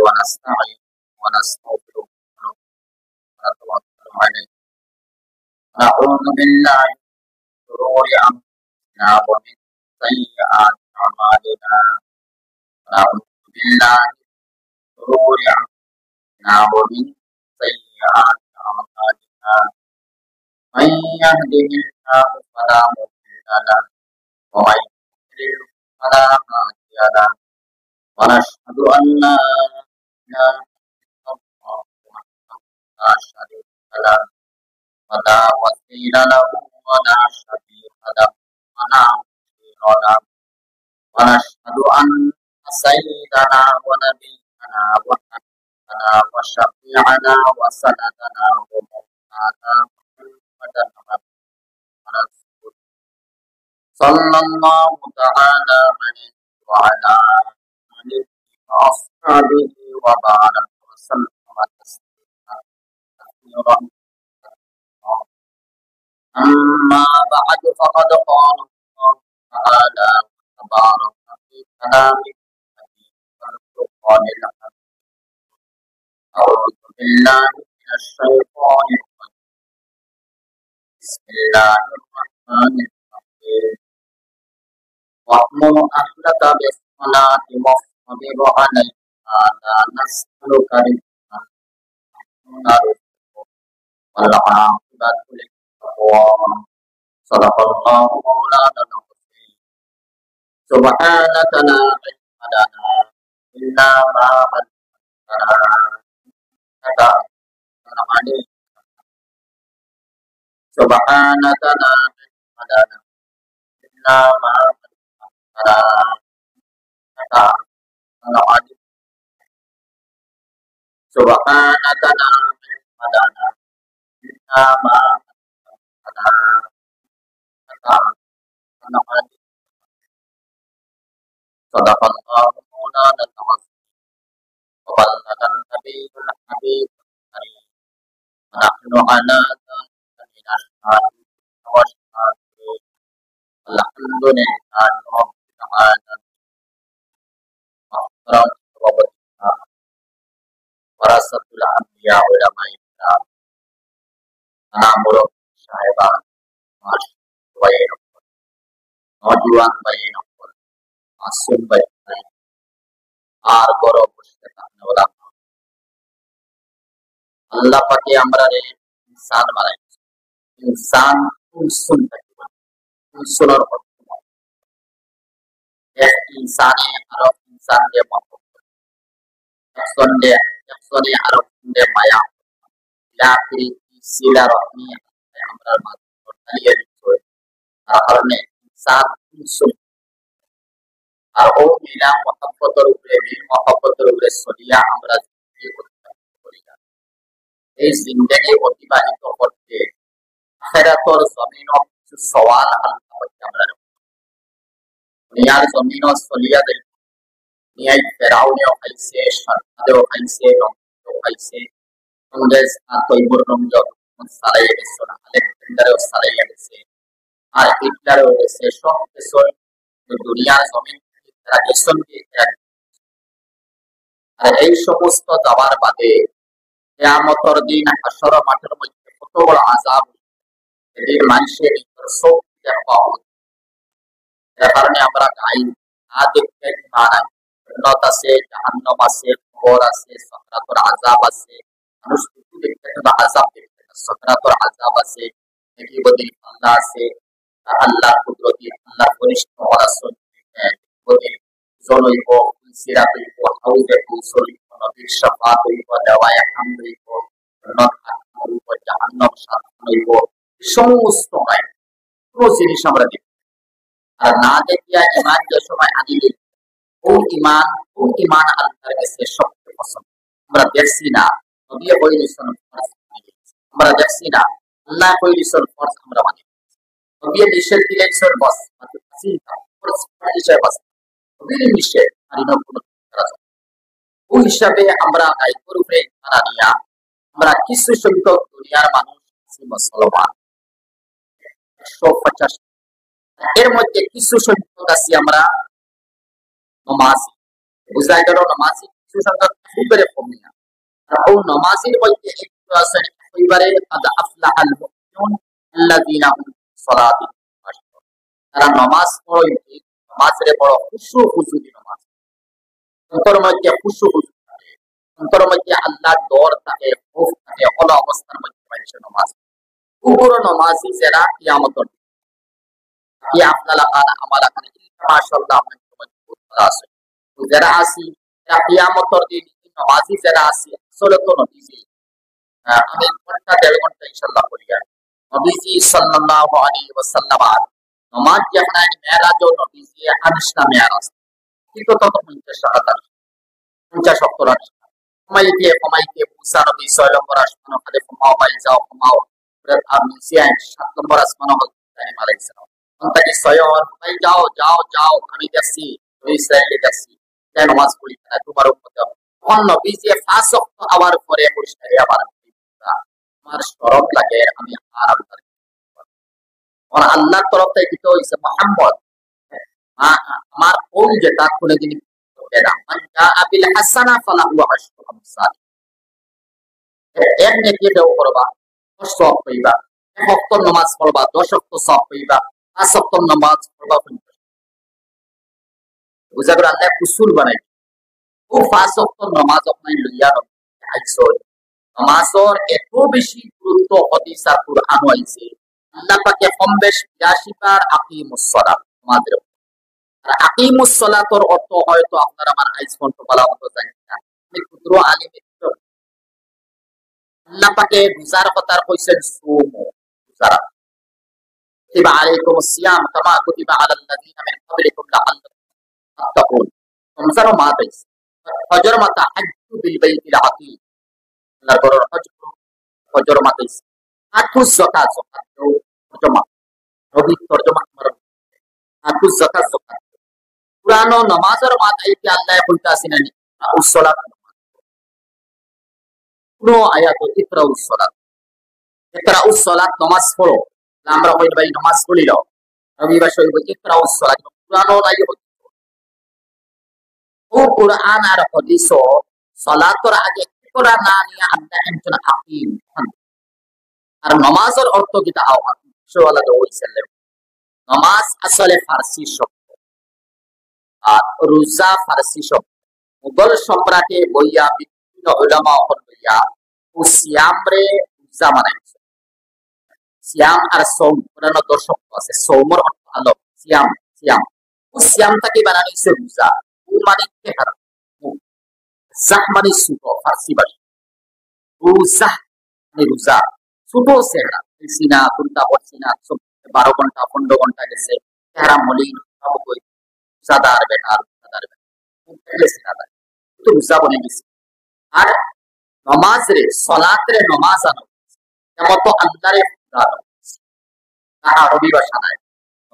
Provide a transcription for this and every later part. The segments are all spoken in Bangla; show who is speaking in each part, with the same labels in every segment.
Speaker 1: ونستعينه ونستغفره ونتوكل عليه ونعوذ بالله من شرور أنفسنا ومن سيئات أعمالنا ونعوذ بالله من شرور أنفسنا ومن سيئات أعمالنا من يهده الله فلا مضل له ومن يضلل فلا هادي له ونشهد أن لا إله إلا الله وحده لا شريك له ولا وكيل له ولا شبيه له ولا مثيل له ونشهد أن سيدنا ونبينا وحبيبنا وشفيعنا وسندنا ومولانا محمدا عبده ورسوله صلى الله تعالى عليه وعلى آله وأصحابه وبارك وسلم تسليما كثيرا. أما بعد فقد قال الله تعالى تبارك في كلامه والفرقان الحميد. أعوذ بالله من الشيطان الرجيم. بسم الله الرحمن الرحيم. وأمر أهلك بالصلاة واصطبر عليها لا نسألك رزقا نحن نرزقك والعاقبة للتقوى. صدق الله مولانا العظيم. سبحانك لا علم لنا إلا ما علمتنا إنك أنت العليم. سبحانك لا علم لنا إلا ما علمتنا إنك أنت العليم. سبحانك لا علم لنا إلا ما علمتنا إنك أنت العليم. صدق الله مولانا العظيم وبلغ النبي الحبيب الكريم ونحن على ذلك من الشاهدين والشاكرين الحمد لله رب العالمين. محترم وبركاته warasatul anbiya ulama Islam anamuruk sahiban mas bayin nojuan bayin asum bayin আর বড় মুশতাকান ওলামা আল্লাহ পাকে আমরা ইনসান বানাইছে ইনসান উনসুন থাকিবা উনসুনের অর্থ এক ইনসানে আর ইনসান দিয়ে মহব্বত একসনে আর দিয়ে মায়া লাকি সিলা রহমি আমরা মাধ্যমে চালিয়ে দিচ্ছি তার কারণে ইনসান উনসুন আর ও মিলা মহব্বতের উপরে সরিয়া আমরা করি না। এই জিন্দেগি অতিবাহিত করতে আখিরাতের জমিন কিছু সওয়াল আল্লাহ আমরা দুনিয়ার জমিন সলিয়া দেই নিয়াই ফেরাউনিও খাইছে সরকারও খাইছে রংও খাইছে ইংরেজ তৈবুর রংজ সারাইয়া গেছে আলেকজান্ডারও সারাইয়া গেছে আর হিটলারও গেছে সব কিছু দুনিয়ার জমিন আর এই সমস্ত যাওয়ার বাদে কিয়ামতের দিন হাসর মাঠের মধ্যে কত বড় আযাব এদিন মানুষের চোখ দেখবা এর কারণে আমরা গাই না দেখতে ইমান আনি জান্নাত আছে জাহান্নাম আছে কবর আছে সাকরাতুল আযাব আছে মানুষ কিছু দেখতে কিন্তু আযাব দেখতে সাকরাতুল আযাব আছে এটি বলি আল্লাহ আছে আল্লাহর কুদরতি আল্লাহর পরিষ্ঠ রাসূল জনৈব সিরাতৈব হাউজে কৌশলিব নবীর শাফাতৈব দেওয়ায় হামদৈব নদৈব জাহান্নাম শান্তৈব সমস্ত গায় কোনো জিনিস আমরা দেখি আর না দেখিয়া ইমান যে সময় আনিলে ও ইমান আল্লাহর কাছে সবচেয়ে পছন্দ। আমরা দেখছি না নবী কইলেছেন ফরজ আমরা দেখছি না আল্লাহ কইলেছেন ফরজ আমরা মানি নবী নিষেধ দিলেছেন বস চিন্তা ফরজ হিসেবে বস নিষেধ ওই হিসাবে আমরা দায়িত্বের উপরে ইমান নিয়া আমরা কিছু সংখ্যক দুনিয়ার মানুষ মুসলমান 150 এর মধ্যে কিছু সংখ্যক আছি আমরা নমাজি বুঝাই গেল নমাজি কিছু সংখ্যক একেবারে কমে না। আর ও নামাজের মধ্যে একটু আছে একেবারে কাদ আফলাহাল মুমিনুন আল্লাযীনা হুম সালাতিহিম খাশিউন। তারা নামাজ পড়ে নামাজের বড় খুশু খুশুরি নামাজ, অন্তর মধ্যে খুশু খুশু থাকে, অন্তর মধ্যে আল্লাহর ডর থাকে, খৌফ থাকে, অল অবস্থার মধ্যে মানুষের নামাজ পুরো নামাজি যারা কিয়ামতের কি আপনারা কার আমালা কার মাশাআল্লাহ মজবুত আছে তো যারা আসি কিয়ামতের দিন নামাজি যারা আসি আসলে তো নবীজি আমি ঘন্টা দেড় ঘন্টা ইনশাআল্লাহ করিয়া নবীজি সাল্লাল্লাহু আলাইহি ওয়াসাল্লাম নামাজ যখন মেরাজ ও নবীজি আনিসনা মেরাজ কিন্তু তত 50 কমাইতে মুসা নবী 6 নম্বর আসমান হলে কমাও বাই যাও কমাও আপনি 7 নম্বর আসমান হল ইব্রাহিম আলাইহিস সালাম তাকে সয়ন ভাই যাও যাও যাও আমি যাচ্ছি ওই ইসরায়েলে যাচ্ছি তাই নামাজ পড়ি না তোমার উম্মত কোন নবী যে 5 ওয়াক্ত আবার পরে পরিষ্কার আবার আমার শরম লাগে আমি আর আল্লাহর তরফ থেকে তো হইছে মুহাম্মদ আমার কোন যেটা কোন দিন হবে না মান জাআ বিল হাসানা ফালাহু আশরু আমসাল এক নেকি দেও করবা 10 সওয়াব পাইবা এক ওয়াক্ত নামাজ পড়বা 10 ওয়াক্ত সওয়াব পাইবা 5 ওয়াক্ত নামাজ পড়বা 50 বুঝা করে আল্লাহ উসুল বানাই ও 5 ওয়াক্ত নামাজ আপনি লইয়া আইছো নামাজের এত বেশি গুরুত্ব হাদিস আর কুরআন আইছে আল্লাহ পাকে কম বেশ 82 বার আকিমুস সালাত নামাজের আর আকিমুস সালাতর অর্থ হয়তো আপনারা আমার আইজ পর্যন্ত বলা মতো জানেন না আমি ক্ষুদ্র আলিম আল্লাহ পাকে রোজার কথা কইছেন সুমু রোজা কুতিবা আলাইকুমুস সিয়াম কামা কুতিবা আলাল লাযিনা মিন ক্বাবলিকুম লাআল্লাকুম তাত্তাকুন রমজান মাস ফজর মাতা হাজ্জু বিল বাইতিল আতীক আল্লাহর ঘরের হজ ফজর মাস আকুস যাকাত যাকাত তরজমা রবি তরজমা আমার আকুস যাকাত যাকাত কুরআন ও নামাজের মাথায় কি আল্লাহ কইতাছেন না উসসালাত কোন আয়াত ইকরাউস সালাত ইকরাউস সালাত নামাজ পড়ো আমরা কই ভাই নামাজ পড়িলো রবি ভাষা হইব ইকরাউস সালাত কুরআন ও নাই ও কুরআন আর হাদিস সালাতের আগে কোরআন না নিয়ে আল্লাহ একজন হাকিম আর নামাজের অর্থ কি তা সাল্লাল্লাহু আলাইহি ওয়াসাল্লাম নামাজ আসলে ফারসি শব্দ আর রোজা ফারসি শব্দ মুঘল সম্রাটে বইয়া বিভিন্ন উলামা হইয়া ও সিয়াম রে রোজা বানাইছে সিয়াম আর সওম কোরআন দর্শক আছে সওমের অর্থ আলো সিয়াম সিয়াম ও সিয়ামটাকে বানাইছে রোজা ও মানে তেহারা জাহ মানে সুতো ফারসি ভাষা রোজা মানে রোজা ছোট চেহারা সিনা কুর্তা পরসিনা সব 12 ঘন্টা 15 ঘন্টা গেছে চেহারা মলিন সব কই সাদার বেটার সিনাদার তো রোজা বনে গেছে আর নামাজ রে সালাত রে নামাজ আনো যেমন তো আল্লাহরে খুদা তারা আরবি ভাষা নাই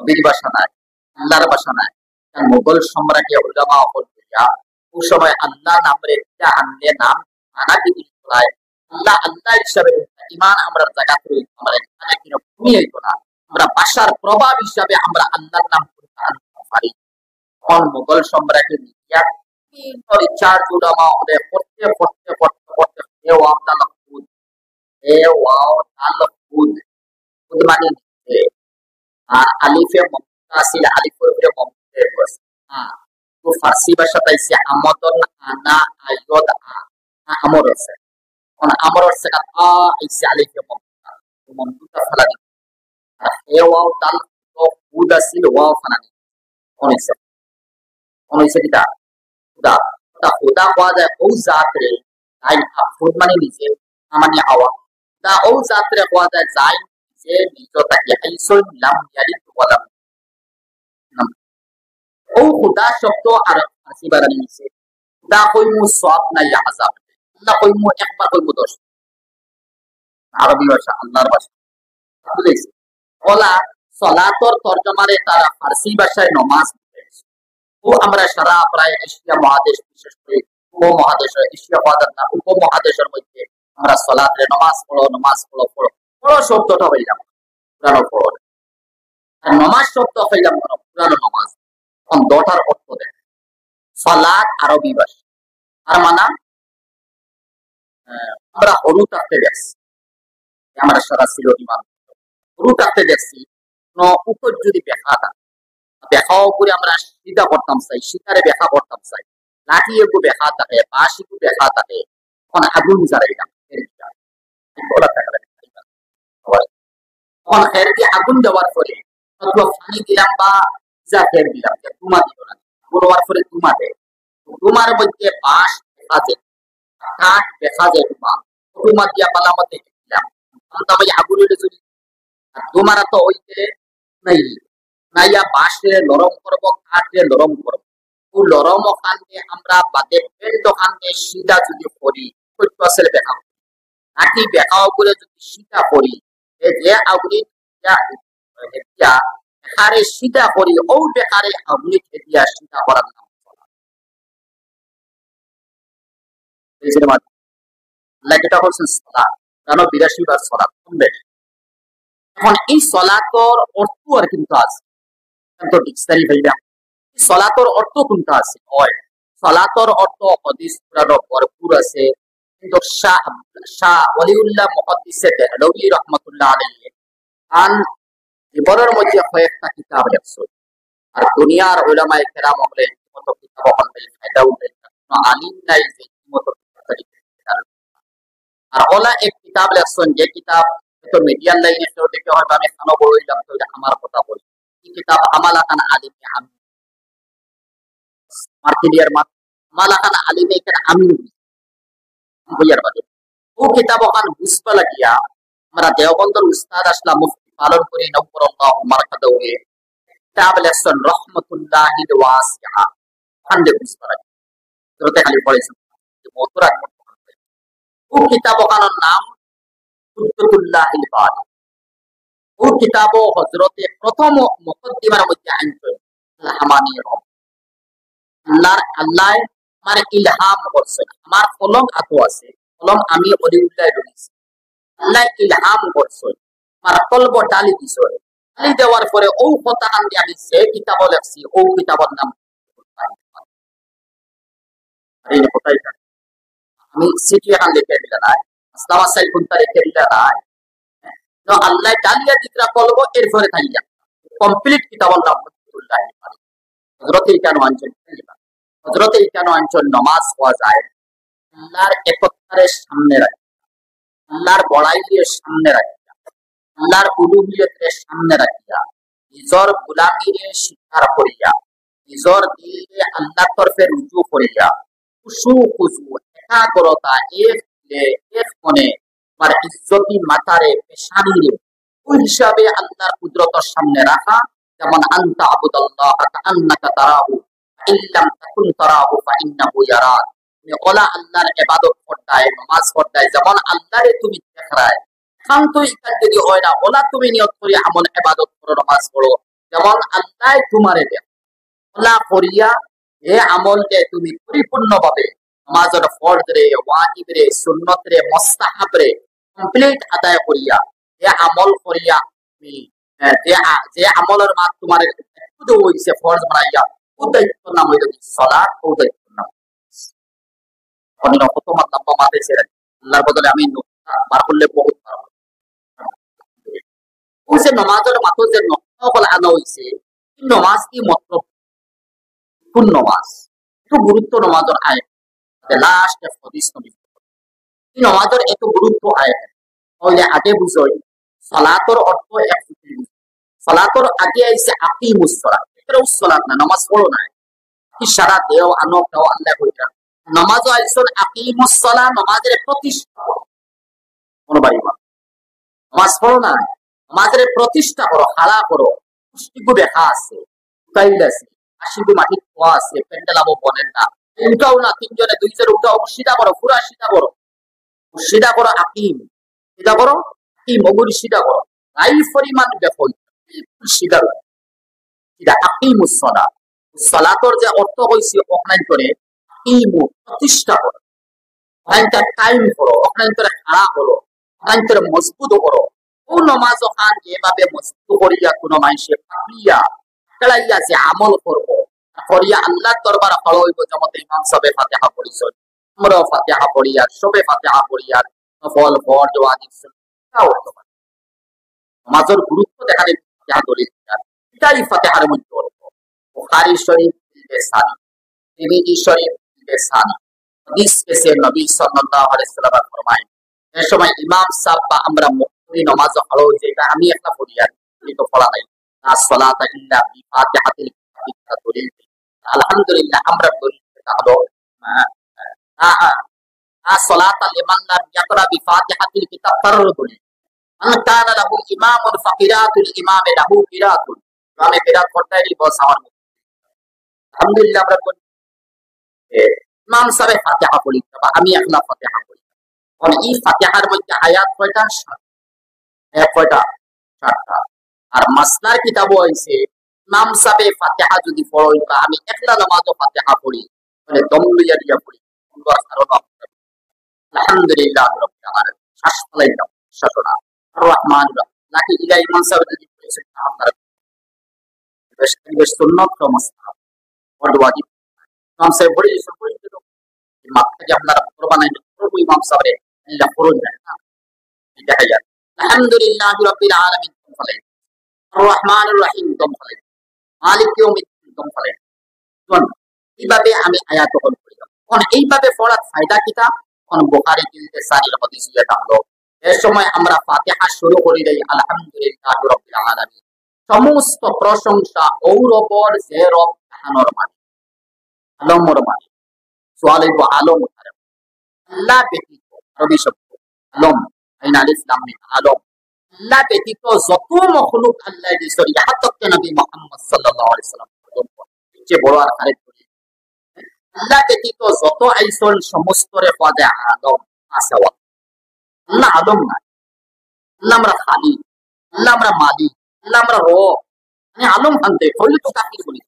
Speaker 1: নবীর ভাষা নাই আল্লাহর ভাষা নাই মুঘল সম্রাটে উলামা হইয়া ওই সময় আল্লাহ নামের একটা আনলে নাম আনা দিদি চলায় আল্লাহ আল্লাহ হিসাবে ইমান আমরা জায়গা করি আমরা এখানে কিনা ভূমি হইতো না আমরা ভাষার প্রভাব হিসাবে আমরা আল্লাহর নাম আনতে পারি তখন মুঘল সম্রাটের ইতিহাস চার উলামা ওদের পড়তে পড়তে পড়তে পড়তে এ ওয়াও তালাফুজ এ ওয়াও তালাফুজ মানে আর আলিফে মুতাসিল আলিফের উপরে মুতাসিল বসে তো ফারসি ভাষাতে আছে আমদন আনা আয়দ আমর আছে কোন আমর আছে আ ইসে আলিফে মুতাসিল ফালানি এ ওয়াও তালাফুজ আসিল ওয়াও ফালানি কোন ইসে কিটা খুদা খুদা কোয়া যায় ও জাত রে আই খুদ মানে নিজে মানে আওয়া দা ও জাত রে কোয়া যায় যাই যে নিজটাকে আইসল লাম ইয়ালিদ ওয়া লাম ও খুদা শব্দ আর ফারসি বানানি নিছে খুদা কই মু সওয়াব না ইয়া আযাব আল্লাহ কই মু একবার কই মু দোষ আরবি ভাষা আল্লাহর ভাষা বুঝাইছে ওলা সালাতর তরজমারে তারা ফারসি ভাষায় নামাজ ও আমরা সারা প্রায় এশিয়া মহাদেশ বিশেষ করে উপমহাদেশ এশিয়া উপমহাদেশের মধ্যে আমরা সালাতে নামাজ পড়ো পড়ো শব্দটা হইলাম পুরানো পড়ো আর নামাজ শব্দ হইলাম পুরানো নামাজ এখন দটার অর্থ দেয় সালাত আরবি ভাষা আর মানা আমরা হরু থাকতে দেখছি, আমরা সারা সিলটি মানুষ হরু থাকতে দেখছি। উপর যদি বেখা থাকে, বেখাও করে আমরা সিধা করতাম চাই, সীতারে বেখা করতাম চাই, লাঠি একটু বেখা থাকে, বাঁশ একটু বেখা থাকে, তখন আগুন জ্বালাইলাম। তখন খের দিয়ে আগুন দেওয়ার পরে পানি দিলাম বা যা খের দিলাম, ধুমা দিল না, দেওয়ার পরে ধুমা দেয়, ধুমার মধ্যে বাঁশ দেখা যায়, কাঠ দেখা যায়, ধুমা দিয়া পালা মধ্যে দিলাম, আগুনের যদি ধুমারা তো ওইতে নাই, নাইয়া বাঁশে নরম করবো, কাঠে নরম করবো, ও নরম ওখান দিয়ে আমরা বাদে পেন্ট ওখান দিয়ে সিধা যদি করি, দেখা নাকি বেকাও করে যদি সীতা করি, যে আগুনি বেকারে সীতা করি, ও বেকারে আগুনি খেতিয়া সীতা করার নাম এটা হচ্ছেন সলাৎ। জানো 82 বার সলাৎ শুনবে। এখন এই সলাতর অর্থ আর কিন্তু আছে, ডিকশনারি ভাইরা সলাতর অর্থ কোনটা আছে? সলাতর অর্থ হাদিস পুরানো ভরপুর আছে, কিন্তু শাহ ওলিউল্লাহ মুহাদ্দিসে দেহলভী রাহমাতুল্লাহ আলাইহি আন ইবরের মধ্যে কয়েকটা কিতাব লেখছেন। আর দুনিয়ার উলামায়ে কেরাম হলে মত কিতাব হলে ফায়দা উঠাইছেন, আলিম নাই যে মত কিতাব। আর ওলা এক কিতাব লেখছেন, যে কিতাব তো মিডিয়ার লাইনে কেউ দেখে হয়তো আমি খানো বললাম, তো এটা আমার কথা বলি। এই কিতাব আমালাকান আলিমে আমি মার্কেলিয়ার মালাকান আলিমে এখানে আমি বইয়ার বাদে ও কিতাব ওখান বুঝতে লাগিয়া আমরা দেওবন্দর উস্তাদ আসলাম মুফতি পালন করি নবরল্লাহু মারকাদাউহি কিতাব লেখছেন রহমাতুল্লাহিল ওয়াসিআ, ওখান দিয়ে বুঝতে লাগে তোরতে খালি পড়েছেন মধুরা। ও কিতাব ওখানের নাম হুজ্জাতুল্লাহিল বারি। ও কিতাব হযরতে প্রথম মুকদ্দিমার মধ্যে আনছেন রহমানি রব, আল্লাহ আমার ইলহাম করছেন, আমার কলম আতো আছে, কলম আমি ওলিউল্লাহ রয়েছি, আল্লাহ ইলহাম করছেন, আমার কলব ডালি দিছে, ডালি দেওয়ার পরে ও কথা কান্দি আমি যে কিতাব লেখছি, ও কিতাবের নাম আমি সিটি এখন লিখে দিলে নাই, আসলামা সাইল কোনটা লিখে দিলে নাই, আল্লাহ ডালিয়া দিকরা কলব এরপরে থাইয়া কমপ্লিট কিতাবের নাম হুজ্জাতুল্লাহ বারি। হযরতে কেন আনছেন, হযরতে কেন আনছেন নামাজ পড়া যায় আল্লাহর একত্বের সামনে রাখি, আল্লাহর বড়াইয়ের সামনে রাখিয়া, আল্লাহর উলুহিয়তের সামনে রাখিয়া, নিজর গুলামির স্বীকার করিয়া, নিজর দিলে আল্লাহর তরফে রুজু করিয়া, খুশু খুশু একাগ্রতা এক মনে আমার ইজ্জতি মাথারে পেশানিরে ওই হিসাবে আল্লাহর কুদরতের সামনে রাখা। যেমন আনতা আবুদাল্লাহ কাআন্নাকা তারাহু ইল্লাম তাকুন তারাহু ফাইন্নাহু ইয়ারাক, ওলা আল্লাহর ইবাদত করতায়, নামাজ পড়তায়, যেমন আল্লাহরে তুমি দেখরায় শান্ত ইকাল যদি হয় না, ওলা তুমি নিয়ত করে আমল ইবাদত করো, নামাজ পড়ো, যেমন আল্লাহ তোমারে দেখ, ওলা করিয়া এ আমল যে তুমি পরিপূর্ণভাবে নামাজের ফরজ রে, ওয়াজিব রে, সুন্নত রে, মুস্তাহাব রে কমপ্লিট আদায় করিয়া এ আমল করিয়া তুমি যে আমলের মাত তোমার একটু হইছে ফরজ বানাইয়া, ও দায়িত্ব নাম হইল সালাত, ও দায়িত্ব নাম অন্য কত লম্বা মাঠে ছেড়ে আল্লাহর বদলে আমি বার করলে বহুত পারবো। ও যে নমাজের মাত্র যে নকল আনা হইছে, নমাজ কি মাত্র কোন নমাজ একটু গুরুত্ব নমাজের আয় লাস্ট হাদিস নবী এই নমাজের এত গুরুত্ব আয় তাহলে আগে বুঝই সালাতর অর্থ এক সালাতর আগে আইছে আকিমুস সালাত, এটা সালাত না, নামাজ পড়ো না, কি সারা দেও আনো দাও আল্লাহ কইরা, নামাজও আইছন আকিমুস সালাত, নামাজের প্রতিষ্ঠা কোন বাড়ি নামাজ পড়ো না, নামাজের প্রতিষ্ঠা করো, হালা করো, পুষ্টিগু দেখা আছে, উঠাইল আছে, আশিগু মাটি খোয়া আছে, পেন্ডেলাবো বলেন না, উঠাও না, তিনজনে দুইজনে উঠাও, সিধা করো, পুরা সিধা করো, সিধা করো, আকিম সিধা করো, আকিম মগুরি সিধা করো, নাই পরিমাণ দেখো সিধা এটা আকিমুস সালাত। সালাতর যে অর্থ হইছে অকনাইন করে আকিমু প্রতিষ্ঠা করো, অকনাইন টাইম করো, অকনাইন করে খাড়া করো, অকনাইন করে মজবুত করো। ও নামাজ খান যেভাবে মজবুত করিয়া কোন মানুষে পাকিয়া খেলাইয়া যে আমল করবো করিয়া আল্লাহর দরবার ফল হইব, যেমন ইমাম সাহেব ফাতিহা পড়িছেন, আমরাও ফাতিহা পড়ি আর সবে ফাতিহা পড়ি আর নফল ফরজ ওয়াজিব সুন্নাহ হতে পারে। নামাজের গুরুত্ব দেখালে ফাতিহা দলিল এটাই ফাতিহার মধ্যে অর্থ। বুখারী শরীফ সানি, তিরমিজি শরীফ সানি, হাদিস পেশে নবী সাল্লাল্লাহু আলাইহি ওয়াসাল্লাম ফরমায় এই সময় ইমাম সাহেব বা আমরা মুক্তি নামাজ পড়ো যেটা আমি একটা পড়ি আর তুমি তো পড়া নাই না সালাতা ইল্লা বি ফাতিহাতিল কিতাব দলিল। আলহামদুলিল্লাহ আমরা দলিল হলো সালাতা লিমান লাম ইয়াকরা বি ফাতিহাতিল কিতাব তার দলিল। মান কানা লাহু ইমামুন ফাকিরাতুল ইমামে লাহু কিরাতুন, ইমামে কিরাত পড়তে গেলে বস আমার আলহামদুলিল্লাহ আমরা ইমাম সাহেব ফাতিহা পড়ি বা আমি একলা ফাতিহা পড়ি। আর এই ফাতিহার মধ্যে আয়াত কয়টা? 7। আয়াত কয়টা? 7টা। আর মাসনার কিতাবও আছে ইমাম সাহেব ফাতিহা যদি পড়ি বা আমি একলা নামাজও ফাতিহা পড়ি মানে দম লইয়া দিয়া পড়ি কারণ আলহামদুলিল্লাহ রাব্বিল আলামিন শ্বাস ফলাইলাম শাসনা আর রহমান নাকি ইলা ইমাম সাহেব যদি পড়েছেন আপনারা বেশ সুন্নাত ও মুস্তাহাব ফরজ ওয়াজিব ইমাম সাহেব পড়ে দিল মাত্রা আপনারা কুরবানি প্রভু ইমাম সাহেব আল্লাহ ফরজ না দেখা যায়। আলহামদুলিল্লাহ রাব্বিল আলামিন দম ফলাই, আর রহমানুর রহিম দম ফলাই, মালিক ইয়াউমিদ্দিন দম ফলাই। এইভাবে আমি আয়াত পড়ি। কোন এইভাবে পড়ার ফায়দা কিটা? কোন বুখারী কিলতে সারির হাদিস এটা হলো এই সময় আমরা ফাতিহা শুরু করি দেই আলহামদুলিল্লাহ রাব্বিল আলামিন, সমস্ত প্রশংসা ঔরবর যে রব জাহানের মালিক আলমর মালিক সোয়ালিব আলম আল্লাহ ব্যতীত আরবি শব্দ আলম আইন আলিফ লাম মিম আলম, আল্লাহ ব্যতীত যত মখলুক আল্লাহ দিয়েছে ইহা তক নবী মুহাম্মদ সাল্লাল্লাহু আলাইহি সাল্লাম যে বড় আর আরেক আল্লাহ ব্যতীত যত আইসল সমস্ত রে পদে আলম আছে। আল্লাহ আলম না, আল্লাহ আমরা খালি, আল্লাহ আমরা মালিক, আল্লাহ আমরা রব মানে আলম ভাঙতে হইলে তো কাফির বলি।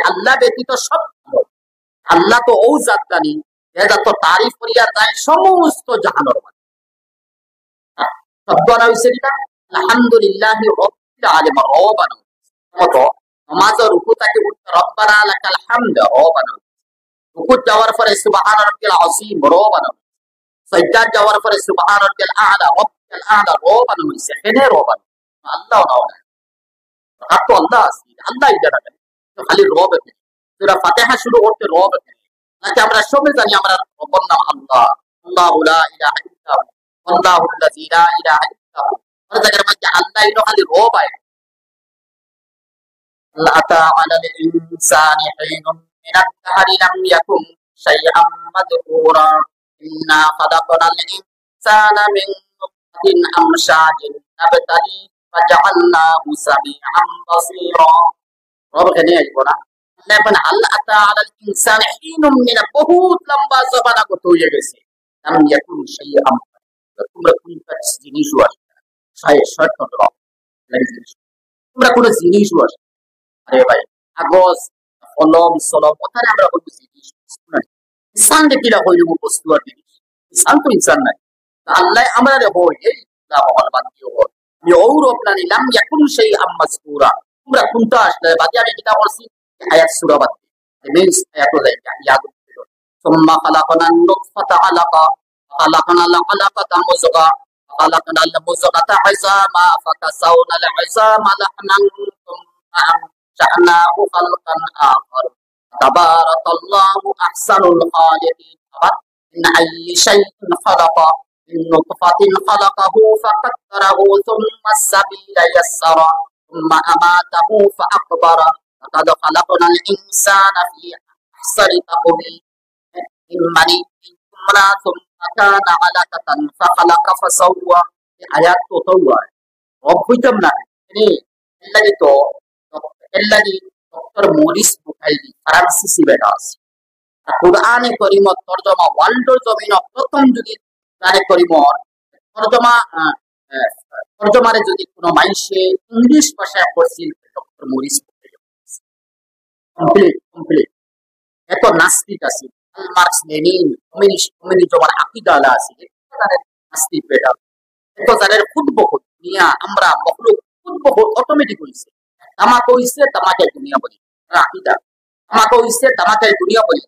Speaker 1: আল্লাহ ব্যতীত সব আল্লাহ তো ও জাত জানি এটা তো তারিফ করিয়া যায় সমস্ত জাহানের মালিক। শব্দ না হইছে কিনা আলহামদুলিল্লাহ রাব্বিল আলামিন রব্বানা মত নামাজের রুকুটাকে রব্বানা লাকাল হামদ রব্বানা, রুকু যাওয়ার পরে সুবহান রাব্বিল আযীম রব্বানা, সাজদা যাওয়ার পরে সুবহান রাব্বিল আ'লা রাব্বিল আ'লা রব্বানা হইছে এনে রব্বানা আল্লাহ না আর তো আল্লাহ আছে আল্লাহ ইজারা করে খালি রব আছে। তোরা ফাতিহা শুরু করতে রব আছে নাকি আমরা সবাই জানি আমরা রব্বুর নাম আল্লাহ, আল্লাহু লা ইলাহা ইল্লাহু আল্লাহুল্লাযী লা ইলাহা ইল্লাহু, আর জায়গার মধ্যে আল্লাহ ইনো খালি রব আছে। আতা আলাল ইনসানি হিনুন মিনাদ দাহরি লাম ইয়াকুন শাইআম মাযকুরা ইন্না খালাকনাল ইনসানা মিন নুতফাতিন আমশাজিন নাবতালি ফাজআলনাহু সামিআন বাসীরা। রব কেনে আইবো না মানে আল্লাহ আতা আলাল ইনসানি হিনুন মিন বহুত লম্বা জবানা কত হয়ে গেছে লাম ইয়াকুন শাইআম, তোমরা কোন জিনিস আছে শর্ত রব তোমরা কোন জিনিস আছে আরে ভাই কাগজ কলম সলম ওখানে আমরা বলবো জিনিস ইনসান দেখিলা হইল বস্তু আর জিনিস ইনসান তো ইনসান নাই আল্লাহ আমরা রে হই এই ভগবান বান্দিও আমি ঔরব না নিলাম ইয়াকুন সেই আম্মাসকুরা তোমরা কোনটা আসলে বাকি আমি কিতাব পড়ছি আয়াত সূরা বাদ মিনস আয়াত লাইক ইয়াদ সুম্মা খালাকনান নুতফাতা আলাকা খালাকনাল আলাকাতা মুযগা খালাকনাল মুযগাতা ইযামা ফাকাসাউনাল ইযামা লাহনান সুম্মা شأناه خلقا آخر تبارك الله أحسن الخالقين من أي شيء خلق من نطفة خلقه فقدره ثم السبيل يسره ثم أماته فأقبره لقد خلقنا الإنسان في أحسن تقويم من مني يمنى ثم كان علقة فخلق فسوى آيات تطوع رب جمنا الذي تو الذي ডক্টর মরিস বুখারী ফরান্সিসি বেটা আছে কুরআনে কারীমত তরজমা ওয়ার্ল্ডর জমিন প্রথম যদি কোরআনে কারীমর তরজমারে যদি কোনো মানুষে ইংলিশ ভাষায় পড়ছিল ডক্টর মরিস বুখারী কমপ্লিট এত নাস্তিক আছে মার্কস লেনিন কমিউনিজম আর আকীদা আছে নাস্তিক বেটা এত জানের খুদবখুদ দুনিয়া আমরা মখলুক খুদবখুদ অটোমেটিক হইছে তামাক হইছে তামাকের দুনিয়া বলি আকীদা তামাক হইছে তামাকের দুনিয়া বলি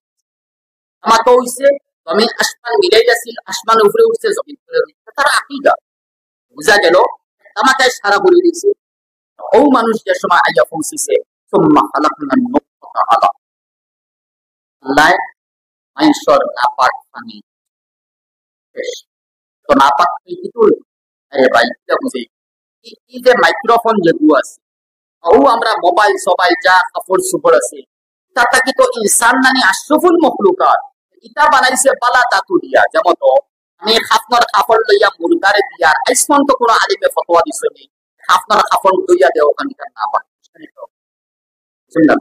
Speaker 1: আমাকে হইছে জমিন আসমান মিলাই যাচ্ছিল, আসমান উপরে উঠছে, জমিন উপরে উঠছে, তার আকীদা বুঝা গেল। আমাকে সারা বলে দিয়েছে ও মানুষ যে সময় আইয়া পৌঁছিছে সুম্মা খালাকনান নুতফাতা আলাক, আল্লাহ মানুষের নাপাক পানি শেষ। তো নাপাক কি তুল, আরে ভাই এটা বুঝে এই যে মাইক্রোফোন যেগুলো আছে ও আমরা মোবাইল সবাই যা কাপড় চোপড় আছে তাতা কি তো ইনসান নানি আশরাফুল মখলুকাত, ইটা বানাইছে বালা দাতু দিয়া। যেমন তো আমি খাফনার কাপড় লইয়া মুরগারে দিয়া আইসমান তো কোনো আলিমে ফতোয়া দিছে নি খাফনার কাপড় লইয়া দেও ওখানকার না পাক শুনলাম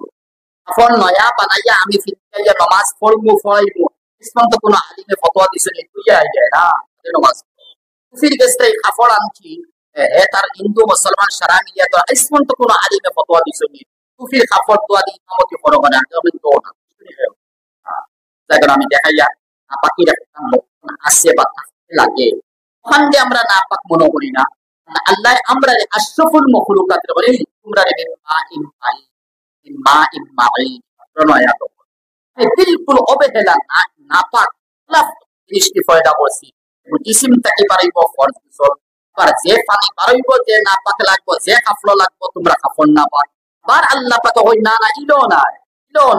Speaker 1: কাপড় নয়া বানাইয়া আমি ফিটাইয়া নামাজ পড়াইবো ইসমান তো কোনো আলিমে ফতোয়া দিছে নি তুইয়া আই যায় না নামাজ ফির গেছে কাপড় আনছি তার হিন্দু মুসলমান সারা মিলিয়া তো ইসমান তো কোনো আলিমে ফতোয়া দিছে নি কুফির কাপড় দোয়া দি ইমামতি করো মানে আমি তো না আমি দেখাইয়া নাপাকির একটা লক্ষণ আছে বা থাকতে লাগে ওখান দিয়ে আমরা নাপাক মনে করি না। আল্লাহ আমরা আশরাফুল মখলুকাতের বলে তোমরা রে মা ইম্মাই প্রণয়া তো বিলকুল অবহেলা না নাপাক লাফ দৃষ্টি ফয়দা করছি জিসিম থেকে পারিব ফরজ গোসল আর যে পানি পারিব যে নাপাক লাগবো যে কাফলো লাগবো তোমরা কাফন না পাক বার আল্লাহ পাক হই না না ইলো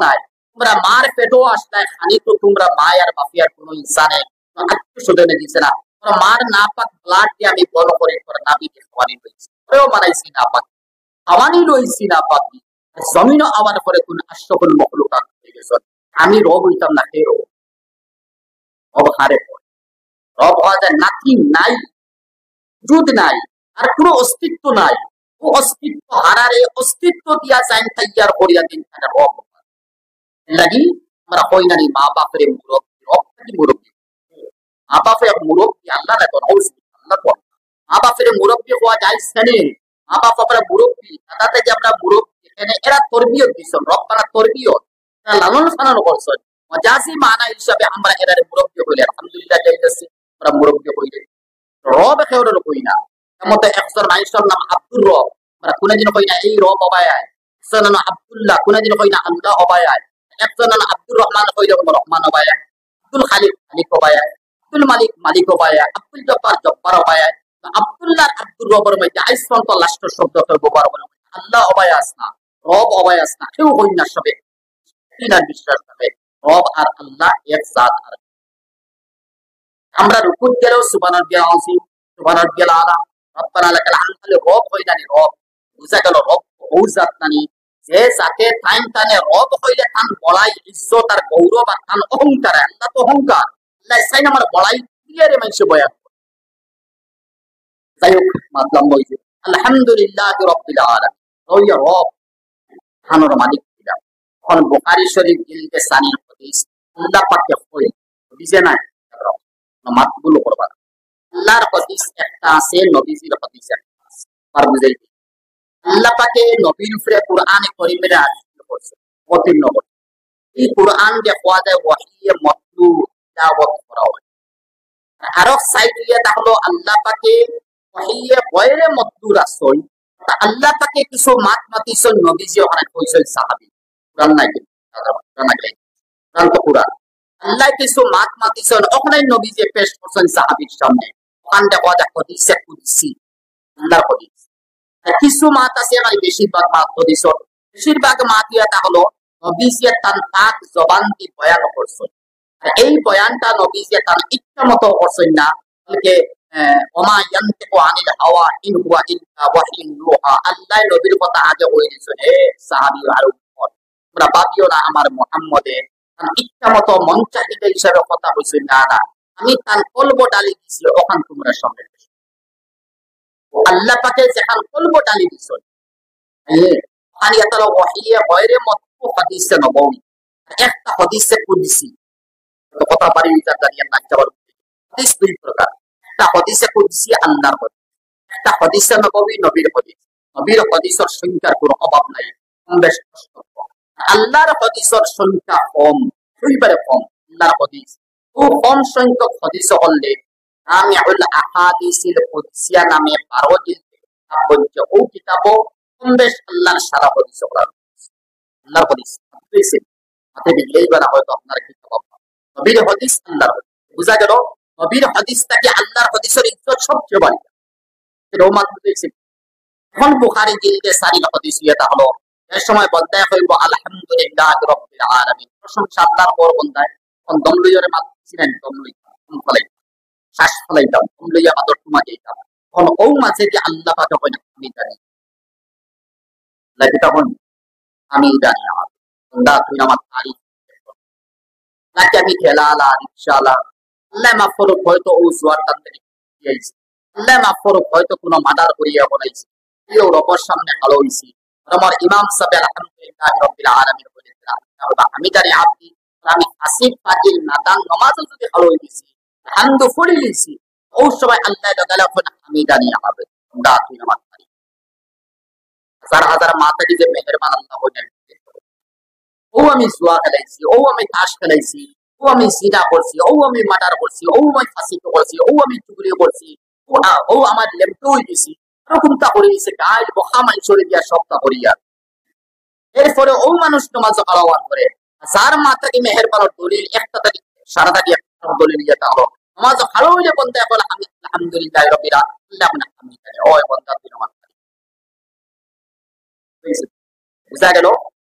Speaker 1: নাই তোমরা মার পেটো আসলে খানি তো তোমরা মায়ার বাফিয়ার কোন ইনসানে আত্মশোধনে দিছে না, তোমরা মার নাপাক ব্লাড দিয়ে আমি বড় করে তোমরা নাবি দিয়ে খাওয়ানি লইছি ওও বানাইছি নাপাক খাওয়ানি লইছি নাপাক জমিন আবার করে কোন আশরাফুল মখলুকাত হয়ে গেছে। আমি রব হইতাম না কে রব হারে রব হওয়া যায় নাকি নাই যুদ নাই আর কোনো অস্তিত্ব নাই, ও অস্তিত্ব হারারে অস্তিত্ব দিয়া যায় তৈয়ার করিয়া দিন রব লাগি আমরা হই না মা বাপের মুরব্বী রব কি মুরব্বী মা বাপের মুরব্বী আল্লাহ না কোন আল্লাহ কোন মা বাপের মুরব্বী হওয়া যায় সেনে মা বাপ আমরা মুরব্বী দাদাতে যে আমরা মুরব্বী এখানে এরা তরবিয়ত দিছেন রব্বানা তরবিয়ত লালন পালন করছেন মজাজি মানা হিসাবে আমরা এরা মুরব্বী হইলে আলহামদুলিল্লাহ যাইতেছি আমরা মুরব্বী হইলে রব খেওর কই না এমত একজন মানুষের নাম আব্দুর রব আমরা কোনদিন কই না এই রব অবায়ায়, একজন নাম আব্দুল্লাহ কোনদিন কই না আল্লাহ অবায়ায়, একজন নাম আব্দুর রহমান কইলে রহমান অবায়ায়, আব্দুল খালিক খালিক অবায়ায়, আব্দুল মালিক মালিক অবায়ায়, আব্দুল জব্বার জব্বার অবায়ায়। আব্দুল্লাহ আব্দুর রবের মধ্যে আইসন্ত লাস্ট শব্দ ব্যবহার করে আল্লাহ অবায়াস না রব অবায়াস না কেউ হই না সবে কিনা বিশ্বাস করে রব আর আল্লাহ এক জাত। আর আমরা রুকুত গেলেও সুবহানাল্লাহি আযীম সুবহানাল্লাহি আলা রব্বানা লাকাল হামদ রব হই না রব বুঝা গেল রব ও জাত নানি যে জাতে টাইম টানে রব হইলে তান বড়াই ইজ্জত আর গৌরব আর তান অহংকার আল্লাহ তো অহংকার আল্লাহ সাইন আমার বড়াই ক্লিয়ারে মানুষ বয়ান যাই হোক মাতলাম বইছে আলহামদুলিল্লাহ রাব্বিল আলামিন ওই রব খানোর মালিক কিরা এখন বুখারী শরীফ জিলদে সানির হাদিস আল্লাহ পাকে কই বুঝে না মাতগুলো করবা আল্লাহর হাদিস একটা আছে নবীজির হাদিস একটা আছে আর বুঝাই আল্লাহ পাকে নবীর উপরে কোরআনে কারীমের নাযিল করছে অতীর্ণ করে এই কোরআন যে কোয়া যায় ওয়াহিয়ে মাতলু দাওয়াত করা হয় আর সাইড দিয়ে তাহলে আল্লাহ পাকে ওয়াহিয়ে গয়রে মাতলু রাসূল আল্লাহ পাকে কিছু মাত মাতিছেন নবীজি ওখানে কইছেন সাহাবী কোরআন নাই কোরআন তো কোরআন আল্লাহ কিছু মাত মাতিছেন ওখানে নবীজি পেশ করছেন সাহাবীর সামনে ওখানটা কোয়া যায় হাদিসে কুদসি আল্লাহর হাদিস কিছু মাত আছে আমার বেশিরভাগ মাত হাদিস বেশিরভাগ মাত ইয়া তাহলে নবীজি তার পাক জবান দিয়ে বয়ান করছেন এই বয়ানটা নবীজি তার ইচ্ছা মতো করছেন না বলকে ওমা ইয়ানতিকু আনিল হাওয়া ইন হুয়া ইল্লা ওয়াহিয়ুন ইউহা আল্লাহ নবীর কথা আগে বলে দিয়েছেন হে সাহাবী আর উম্মত তোমরা ভাবিও না আমার মুহাম্মদে তার ইচ্ছা মতো মন চাহিদা হিসাবে কথা বলছেন না না আমি তার কলব ডালি দিয়েছি ওখান তোমরা সামনে আল্লাহ পাকে যেখান কলব ডালি দিয়েছেন ওখানে তারা ওয়াহিয়ে গয়রে মাতলু হাদিসে নববী একটা হাদিসে কুদসি কথা পারি দাঁড়িয়ে না যাবার হাদিস দুই প্রকার একটা হাদিসে কুদসি আল্লাহর হাদিস একটা হাদিসে নববী নবীর হাদিসের সংখ্যার কোনো অভাব নাই বেশ আল্লাহর হাদিসের সংখ্যা কম দুইবারে কম আল্লাহর হাদিস ও কম সংখ্যক হাদিস হলে জামিউল আহাদিসিল কুদসিয়া নামে 12 জিলদে কিতাব বলছে ও কিতাবও কম বেশ আল্লাহর সারা হাদিস আল্লাহর হাদিস হাতে বিলেই বানা হয়তো আপনার কিতাব নবীর হাদিস আল্লাহর বুঝা গেল। নবীর হাদিসটাকে আল্লাহর হাদিসের ইজ্জত সবচেয়ে বাড়ি, এটাও মাত্র দেখছি। এখন বুখারী জিলদে 4 হাদিস এটা হলো, এর সময় বন্দায় হইব আলহামদুলিল্লাহ রাব্বিল আলামিন, প্রশংসা আল্লাহর পর বন্দায় কোন দম লইয়ারে মাতছিলেন, দম লই কোন ফলাই শ্বাস ফলাইতাম, দম লইয়া মাদর তোমাকে দিতাম, কোন ও মাঝে যে আল্লাহ পাক হয় না আমি জানি, লাগি তখন আমি জানি না বন্দা তুই আমার তারিফ নাকি আমি ঠেলালা রিকশালা, আল্লাহ মাফ করুক হয়তো ও জোয়ার টানতে দিয়েছি, আল্লাহ মাফ করুক হয়তো কোনো মার্ডার করিয়া বলাইছি, কেউ রবের সামনে ভালো হইছি, আমার ইমাম সাহেব আলহামদুলিল্লাহ রাব্বিল আলামিন বলেছিলাম আমি জানি আপনি আমি আসিফ ফাজিল নাদান নামাজও যদি ভালো হইছি হামদু পড়ে লিছি, ওই সময় আল্লাহ লাগালা কোন আমি জানি হবে বন্দা তুই আমার তারিফ। হাজার হাজার মাতাজি যে মেহেরবান আল্লাহ হলেন, ও আমি জুয়া খেলাইছি, ও আমি তাস খেলাইছি, ও আমি সিনা করছি, ও আমি মার্ডার করছি, ও আমি ফাঁসি করছি, ও আমি চুগলি করছি, ও আমার লেমটো হয়ে গেছি, এরকমটা করে দিছে গায়ে বহা মানুষরে দিয়া সবটা করিয়া, এরপরে ও মানুষ নামাজ আলাওয়ান করে যার মাতাকে মেহেরবানের দলিল একটা তাকে সারা থাকি একটা দলিল যেটা হলো নামাজ ভালো হইলে বলতে এখন আমি আলহামদুলিল্লাহ রাব্বিল আলামিন আমি জানি ও বন্দা তুই নামাজ বুঝা গেল।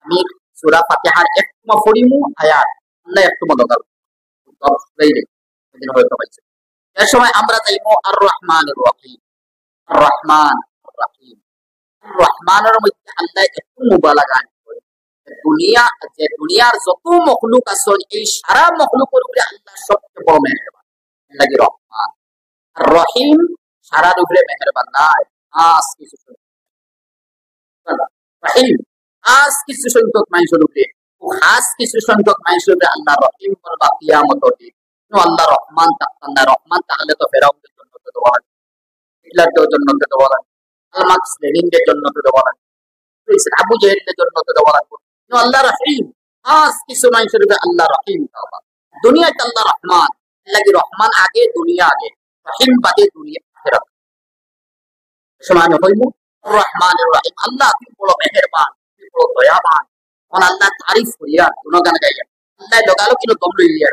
Speaker 1: আমি সূরা ফাতিহার একটু পড়িমু আয়াত আল্লাহ একটু দরকার সব শুনাইলে দিন হয়তো পাইছে। এর সময় আমরা যাইবো আর রহমানুর রহিম, আর রহমান আর রহিম, রহমানের মধ্যে আল্লাহ একটু মুবালাগা করে, দুনিয়া যে দুনিয়ার যত মখলুক আছে এই সারা মখলুকের উপরে আল্লাহ সবচেয়ে বড় মেহেরবান লাগি রহমান, আর রহিম সারার উপরে মেহেরবান নাই, আজ কিছু রহিম আজ কিছু সংখ্যক মানুষের উপরে, খাস কিছু সংখ্যক মানুষের উপরে আল্লাহ রহিম করবা কিয়ামত দিন। আল্লাহ রহমান থাকতেন না, রহমান তাহলে তো ফেরাউনের জন্য তো দেওয়া লাগে, হিটলারদের জন্য তো দেওয়া লাগে, আলমার্কস লেনিনদের জন্য তো দেওয়া লাগে, আবু জাহেলের জন্য তো দেওয়া লাগবে। আল্লাহ রহিম খাস কিছু মানুষের উপরে আল্লাহ রহিম করবা, দুনিয়াতে আল্লাহ রহমান লাগি, রহমান আগে দুনিয়া আগে, রহিম বাদে দুনিয়া ফেরাত সমান হইমু রহমান রহিম। আল্লাহ তুমি বড় মেহেরবান, তুমি বড় দয়াবান, আল্লাহ তারিফ করিয়া গুণগান গাইয়া আল্লাহ লগালো কিন্তু দম লইয়া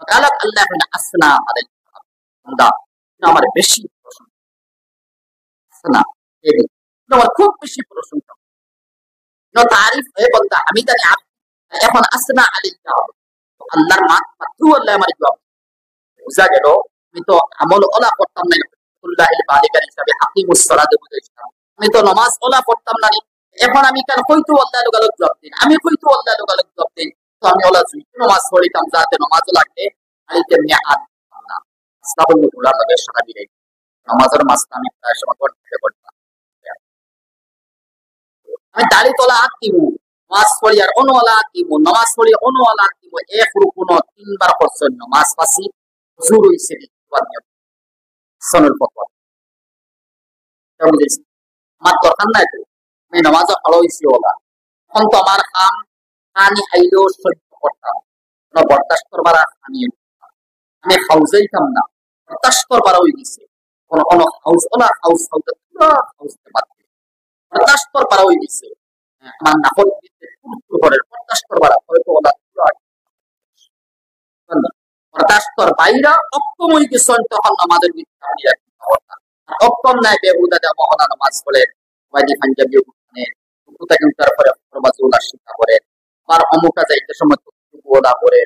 Speaker 1: লগালো আল্লাহ আসনা আলাইকা বান্দা আমার বেশি প্রশংসা, আসনা আমার খুব বেশি প্রশংসা তারিফ হে বান্দা আমি জানি এখন আসনা আলাইকা আল্লাহর মাত্র আল্লাহ আমার জবাব বুঝা গেল। আমি তো আমল ওলা করতাম না হিসাবে হাকিমুস সালাত বুঝাইছিলাম, আমি তো নামাজ ওলা পড়তাম না, এখন আমি কেন কইতো আল্লাহ লোকালক জবাব দিন, আমি কইতো আল্লাহ লোকালক জবাব দিন, তো আমি ওলা নামাজ পড়িতাম যাতে নামাজও লাগবে আই তেমনি আর না সাবল গুলা লাগে সারা দিই নামাজের মাসটা আমি প্রায় সময় করতাম, আমি দাড়ি তোলা হাত দিব নামাজ পড়ি আর অনুওয়ালা হাত দিব, নামাজ পড়ি অনুওয়ালা হাত দিব, এক রুকুন 3 বার করছেন নামাজ পাসি হুজুর হইছে সনল ফতোয়া বুঝেছি আমার দরকার নাই তো আমি নামাজ ভালো হয়েছি ওলা, এখন তো আমার কাম পানি খাইলেও সহ্য করতাম না, বরদাস্ত করবার আমি খাউজাইতাম না, বরদাস্ত করবার হয়ে গেছে, কোন কোন হাউস ওলা হাউস হাউসতে পারছে বরদাস্ত করবার হয়ে গেছে, আমার নাফল করে বরদাস্ত করবার হয়তো ওলা বরদাস্তর বাইরা অক্ষম হয়ে গেছেন, তখন আমাদের ভিতরে অক্ষম নাই বেহুদা যা মহলা নামাজ পড়ে ওয়াজি পাঞ্জাবি ওখানে তারপরে ফরমাজুল্লাহ শিক্ষা করে, আর অমুকা যাইতে সময় ওলা করে,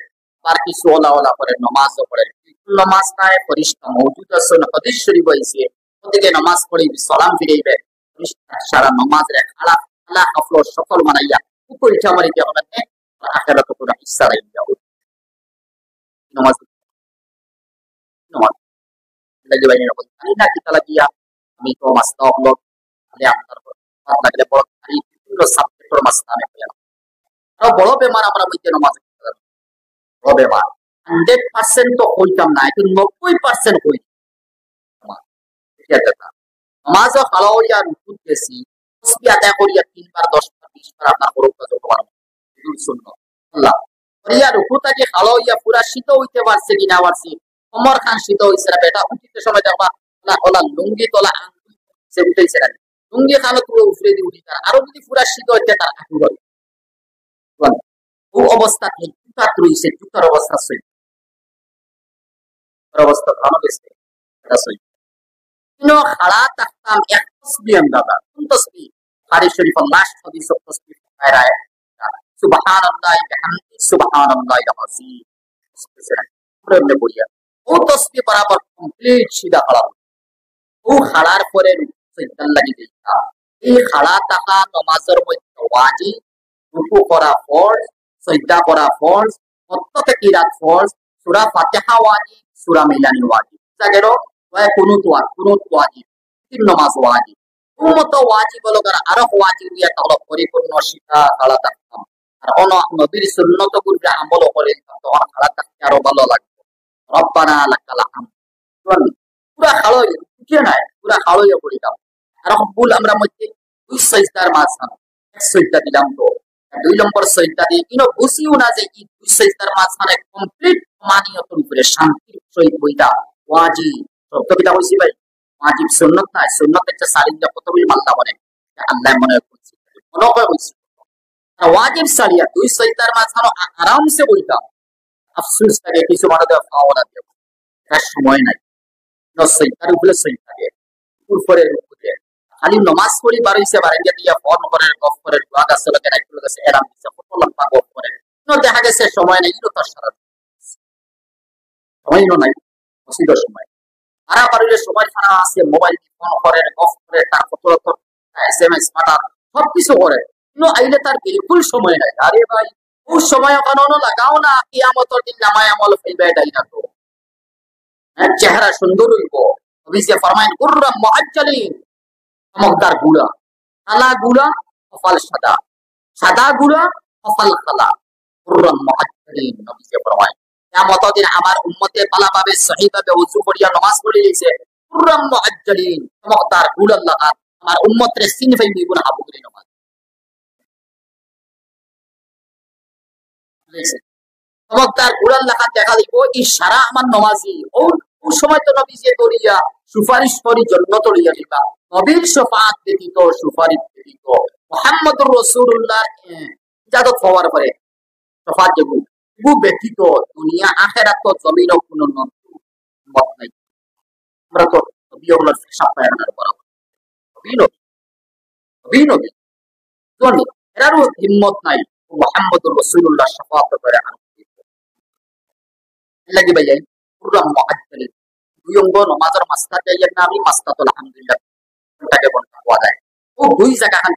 Speaker 1: আর কিছু ওলা ওলা করে নামাজও পড়ে, নামাজ নাই ফরিস্তা মওজুদ আছেন হাদিস শরীফ হইছে ওদিকে নামাজ পড়ি সালাম ফিরাইবে সারা নামাজ রে খালা খালা আফলো সফল মানাইয়া উপরিটা মারি দিয়া হবে আখিরাতে পুরো হিস্সা রাইয়া নামাজ নামাজ lagi banyak orang ini kita lagi ya mikro master blog ada antar lagi bol hari itu subjek master ya kalau bolo bemar আমরা বুঝতে নামাজ বলো বেমার 100% তো হইতাম না, কিন্তু 90% হই ঠিক আছে না নামাজ ভালো হইয়া রুকু বেশি তসবিহ আদায় করিয়া 3 বার 10 বার 20 বার আপনার করুক যত পারেন সুন্নাত আল্লাহ করিয়া রুকুটাকে ভালো হইয়া পুরা শীত হইতে পারছে কিনা পারছি, ওমর খান শীত হইছে না বেটা উঠিতে সময় দেখবা না ওলা লুঙ্গি তোলা সে উঠেছে না লুঙ্গি খানো তুই উফরে দিয়ে উঠি আরো যদি পুরা শীত হইতে তার আটু করে ও অবস্থা ঠিক জুতার রইছে জুতার অবস্থা সই অবস্থা ভালো গেছে এটা সই খাড়া তাকতাম এক তসবি আন্দাজা কোন তসবি হাদিস শরীফ লাস্ট হাদিস তসবি আয় সুবহানাল্লাহি বিহামদি সুবহানাল্লাহি আযীম প্রেমে বলিয়া ও তসবি বরাবর কমপ্লিট সিধা খাড়া ও খাড়ার পরে সিজদার লাগি দিতা এই খাড়া তাকা নামাজের মধ্যে ওয়াজিব রুকু করা ফরজ সিজদা করা ফরজ প্রত্যেক কিরাত ফরজ সূরা ফাতিহা ওয়াজিব সূরা মিলানি ওয়াজিব জাগেরো ওয়া কুনুত ওয়াজিব তিন নামাজ ওয়াজিব উম্মত ওয়াজিব লগর আর ওয়াজিব ইয়া তাহলে পরিপূর্ণ শিক্ষা খাড়া তাকতাম আর অন নবীর সুন্নত গুলো আমল করে তখন খাড়া তাকতে আরো ভালো লাগবে রব্বানা লাকাল হামদ পুরা খাড়ো কি নাই পুরা খাড়ো পড়ি দাও আর রব্বুল আমরা মধ্যে দুই সিজদার মাঝখানে এক সিজদা দিলাম তো দুই নম্বর সিজদা দিয়ে ইনো বুঝিও না যে এই দুই সিজদার মাঝখানে কমপ্লিট মানিয়তুন করে শান্তির সহিত বইটা ওয়াজিব শব্দ কিটা হইছি ভাই ওয়াজিব সুন্নাত না সুন্নাতের যে সারিটা কতগুলি মাল্লা বলে আল্লাহ মনে করছে মনে হয় হইছে ওয়াজিব সারিয়া দুই সিজদার মাঝখানে আরামসে বইটা আফসোস থাকে কিছু মানুষ পাওয়া দিয়ে তার সময় নাই সিজদার উপরে সিজদা দিয়ে উপরে রুকুতে খালি নামাজ পড়ি বারইছে বারাঙ্গা দিয়া ফোন করে গফ করে দোয়া আসলে কেন একটু কাছে এরাম দিছে কত লম্বা গফ করে দেখা গেছে সময় নাই তো তার সারা সময় নাই অসীম সময় আরা পারিলে সময় ছাড়া আছে মোবাইল ফোন করে গফ করে তার কত এসএমএস পাঠান সবকিছু করে কিন্তু আইলে তার বিলকুল সময় নাই আরে ভাই ও সময় কারণ লাগাও না কিয়ামতের দিন নামায় আমল ফেলবে এটাই না তো চেহারা সুন্দর হইব নবী যে ফরমায়েন কুররাম মুআজ্জালিন চমকদার গুড়া কালা গুড়া কপাল সাদা সাদা গুড়া কপাল কালা কুররাম মুআজ্জালিন নবী যে ফরমায়েন কিয়ামতের দিন আমার উম্মতে ভালোভাবে সহিভাবে ওযু করিয়া নামাজ পড়ে গেছে কুররাম মুআজ্জালিন চমকদার গুড়া লাগা আমার উম্মতের সিন ফাইবি গুনাহ আবু করে নামাজ চমকদার গুড়া লাগা দেখা দিব এই সারা আমার নামাজি ও সময় তো নবী যে করিয়া সুপারিশ করি জান্নাত লইয়া দিবা নবীর শাফাআত ব্যতীত সুপারিশ ব্যতীত মুহাম্মদুর রাসূলুল্লাহ ইজাজত হওয়ার পরে শাফাআত যেগু ব্যতীত দুনিয়া আখিরাত তো জমিন কোনো মত নাই আমরা তো নবী ওগুলোর শাফাআত এর বরাবর নবী জানি এরারও হিম্মত নাই মুহাম্মদুর রাসূলুল্লাহ শাফাআত করে লাগি ভাই পুরো মুআজ্জালিন দুই অঙ্গ নামাজের মাসকাত যাইয়ের নামই মাসকাতুল আলহামদুলিল্লাহ এটাকে বলতে পাওয়া যায় ও দুই জায়গা খান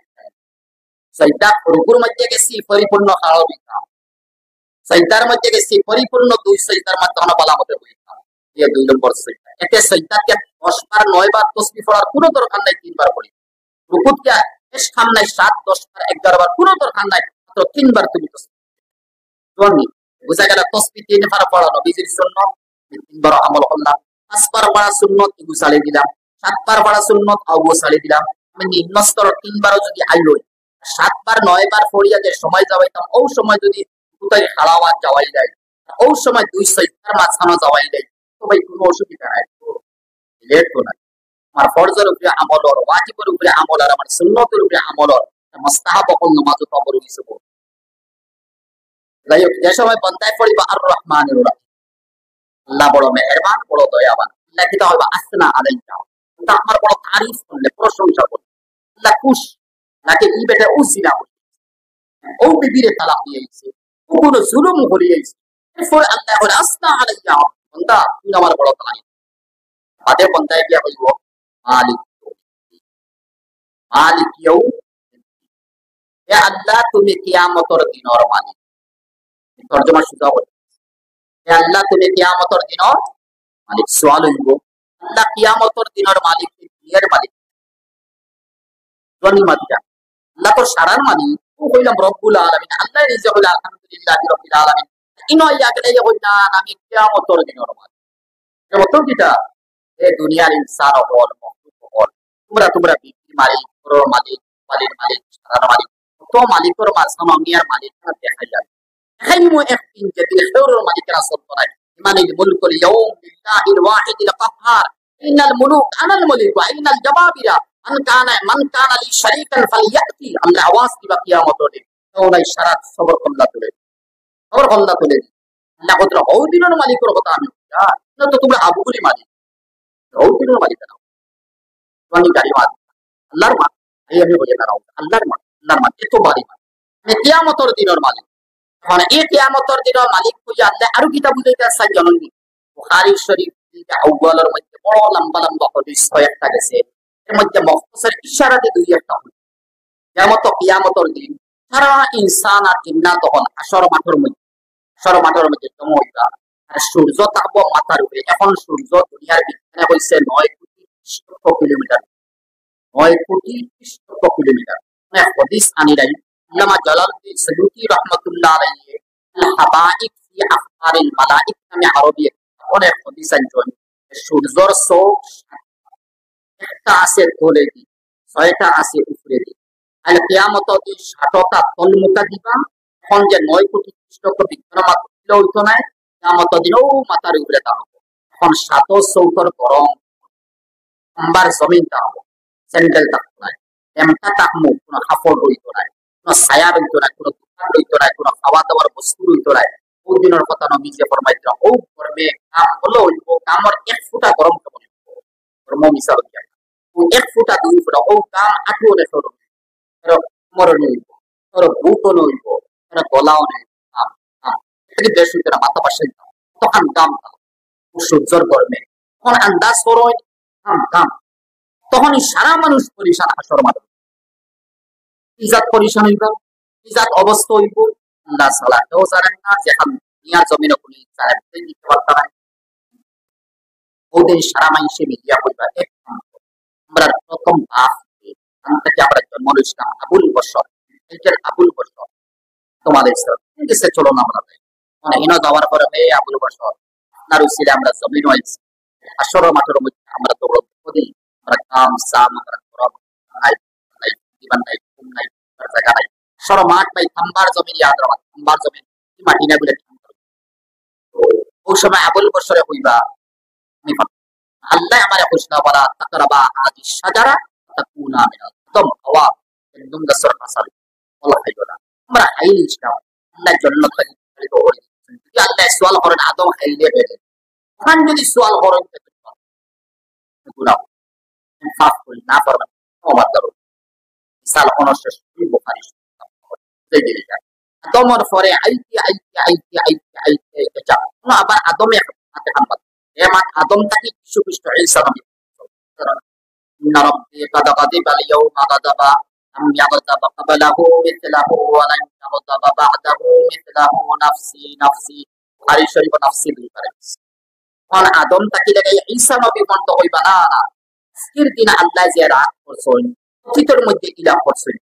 Speaker 1: সাইদা রুকুর মধ্যে গেছি পরিপূর্ণ খাড়া হইতা সাইদার মধ্যে গেছি পরিপূর্ণ দুই সাইদার মাধ্যমে বলা হতে হইতা এই দুই নম্বর সাইদা এতে সাইদাকে 10 বার 9 বার তাসবিহ পড়ার কোনো দরকার নাই 3 বার পড়ি রুকুত কে শেষ খাম নাই 7 10 বার 11 বার কোনো দরকার নাই মাত্র 3 বার তুমি তাসবিহ পড়নি বুঝা গেল তাসবিহ 3 বার পড়া নবীজির সুন্নাত 3 বার আমল করলাম 5 বার পড়া সুন্নাত ইগু সালে দিলাম 7 বার পড়া সুন্নাত আবু সালে দিলাম আমি নিম্ন স্তর 3 বার যদি আইলো 7 বার 9 বার পড়িয়া যে সময় যাওয়াইতাম ওই সময় যদি কোথায় খাড়াওয়াত যাওয়াই যায় ওই সময় দুই সাইদার মাঝখানে যাওয়াই যায় তো ভাই কোনো অসুবিধা নাই লেট তো না আমার ফরজের উপরে আমল আর ওয়াজিবের উপরে আমল আর আমার সুন্নতের উপরে আমল আর মুস্তাহাব কোন নামাজ তো বড় কিছু যাই হোক যে সময় বন্দায় পড়িবা আর রহমানুর রহিম আল্লাহ বড় মেহেরবান বড় দয়াবান আল্লাহ কিতা হইবা আসনা আলাইকা তা আমার বড় তারিফ করলে প্রশংসা করলে আল্লাহ খুশ নাকি ই বেটা উসিনা ও বিবিরে তালাক দিয়েছে ও কোন জুলুম করিয়েছে এরপর আল্লাহ বলে আসনা আলাইকা বন্দা তুমি আমার বড় তারিফ আদে বন্দায় গিয়া বলবো মালিক মালিক হে আল্লাহ তুমি কিয়ামতের দিনের মালিক তরজমা সুজা বলে হে আল্লাহ তুমি কিয়ামতের দিনের মালিক সওয়াল হইব আল্লাহ কিয়ামতের দিনের মালিক দুনিয়ার মালিক জনি মালিক আল্লাহ তো সারার মালিক ও কইলাম রব্বুল আলামিন আল্লাহ নিজে হলো আলহামদুলিল্লাহি রাব্বিল আলামিন ইনো ইয়াকে এই কইনা আমি কিয়ামতের দিনের মালিক এমন কিটা এই দুনিয়ার ইনসান হল মখলুক হল তোমরা বিক্রি মালিক পুরো মালিক মালিক মালিক সারার মালিক তো মালিকের মাঝখানে আমি আর মালিক না দেখা যায় خيم اختين جديد خير الملك الصبر من الملك اليوم لله الواحد القهار ان الملوك انا الملك وان الجبابره من كان لي شريكا فلياتي ان اواز في قيامته تونا اشارات صبر الله তুলে আল্লাহ কত দিনের মালিকের কথা আমি না তো তোমরা আবু কোনো মালিক না আমি গাড়ি মালিক আল্লাহর মালিক এই আমি বলি না আল্লাহর মালিক এত বাড়ি মালিক মানে কিয়ামতের দিনের মালিক মানে এই কিয়ামতের দিনের মালিক হইয়া আল্লাহ আরো কিতাব বুঝাইতে আসছেন জননী বুখারী শরীফ আউয়ালের মধ্যে বড় লম্বা লম্বা হাদিস কয়েকটা গেছে এর মধ্যে মুখতাসার ইশারাতে দুই একটা কিয়ামতের দিন সারা ইনসান আর জিন্নাত তখন হাশর মাঠের মধ্যে জমা হইবা আর সূর্য থাকবো মাথার উপরে এখন সূর্য দুনিয়ার বিজ্ঞানে হইছে 9 কোটি 30 লক্ষ কিলোমিটার 9 কোটি 30 লক্ষ কিলোমিটার মানে হাদিস আনিরাই আল্লামা জালালউদ্দিন সুয়ুতি রাহমাতুল্লাহ আলাইহি আল হাবাইব ফি আখবারিল মালাইক নামে আরবি অনেক হাদিস আনছেন সূর্যর চোখ একটা আছে তোলে দি 6টা আছে উপরে দি আর কিয়ামতের দিন 60টা তলমুকা দিবা এখন যে 9 কোটি 30 লক্ষ বিজ্ঞান মাত্র হইতো না কিয়ামতের দিন ও মাথার উপরে থাকবে এখন 7 চৌকর গরম আম্বার জমিন থাকবে স্যান্ডেল থাকতো না এমটা থাকমু কোনো কাপড় হইতো না কোনো ছায়া হইতো না কোনো দোকান হইতো না কোনো খাওয়া দাওয়ার বস্তু হইতো না ওই দিনের কথা নবী যে ফরমাইতো ও গরমে কাম হলো হইব কামর 1 ফুটা গরম কেমন গরম মিশা হইয়া ও 1 ফুটা 2 ফুটা ও কাম আটুও নে সরো মরণ হইব তোর বুকও নইব তোর গলাও নেই এটা কি দেশ হইতো না মাথা পাশে তখন কাম সূর্যর গরমে তখন আন্দাজ করো কাম তখনই সারা মানুষ পরিশান হাসর মাঠ ইজাত পরিশান হইব ইজাত অবস্থা হইব আল্লাহ সালাহ কেউ জানেন না যে দুনিয়ার জমিনে কোনো ইনসান দিতে পারতা না ওদের সারা মানুষে মিলিয়া হইবা এক আমরা প্রথম বাপ থেকে আমরা জন্ম নিয়েছিলাম আবুল বশর আবুল বশর তোমাদের সাথে চলো না আমরা মানে এনে যাওয়ার পরে আবুল বশর আপনার উচিলে আমরা জমিন হয়েছি আসর মাঠের মধ্যে আমরা তো প্রতিদিন আমরা কাম সাম আমরা করব নাই নাই জীবন নাই ঘুম নাই জায়গা নাই সর মাঠ নাই থাম্বার জমিন ইয়াদ রাখা থাম্বার জমিন কি মাটি না বলে ওই সময় আবুল বশরে হইবা আমি আল্লাহ আমারে হোসনা বলা তাকরাবা হাদি শাজারা তাকুনা মিনাল দম হাওয়া একদম গাছর ফাসাল বলা হইলো আমরা হাইলি ইসলাম আল্লাহ জান্নাত থেকে করে যদি আল্লাহ সওয়াল করেন আদম হাইলে বেরে ওখান যদি সওয়াল করেন গুনাহ ইনসাফ করি না পারবেন ওমর দাও সাল অনশেষ বুখারী দেখে আদমের পরে আইতি যা না আবার আদমে হাতে হামবা এমন আদম থেকে যীশু খ্রিস্ট ঈসা নবী إن ربي قد غضب اليوم غضبا لم يغضب قبله مثله ولن يغضب بعده مثله نفسي نفسي বুখারী শরীফ নফসি বিবরণ কোন আদম থেকে লাগে ঈসা নবী মন্ত হইবা না আজকের দিন আল্লাহ যে রাগ করছেন অতীতের মধ্যে ইলা করছেন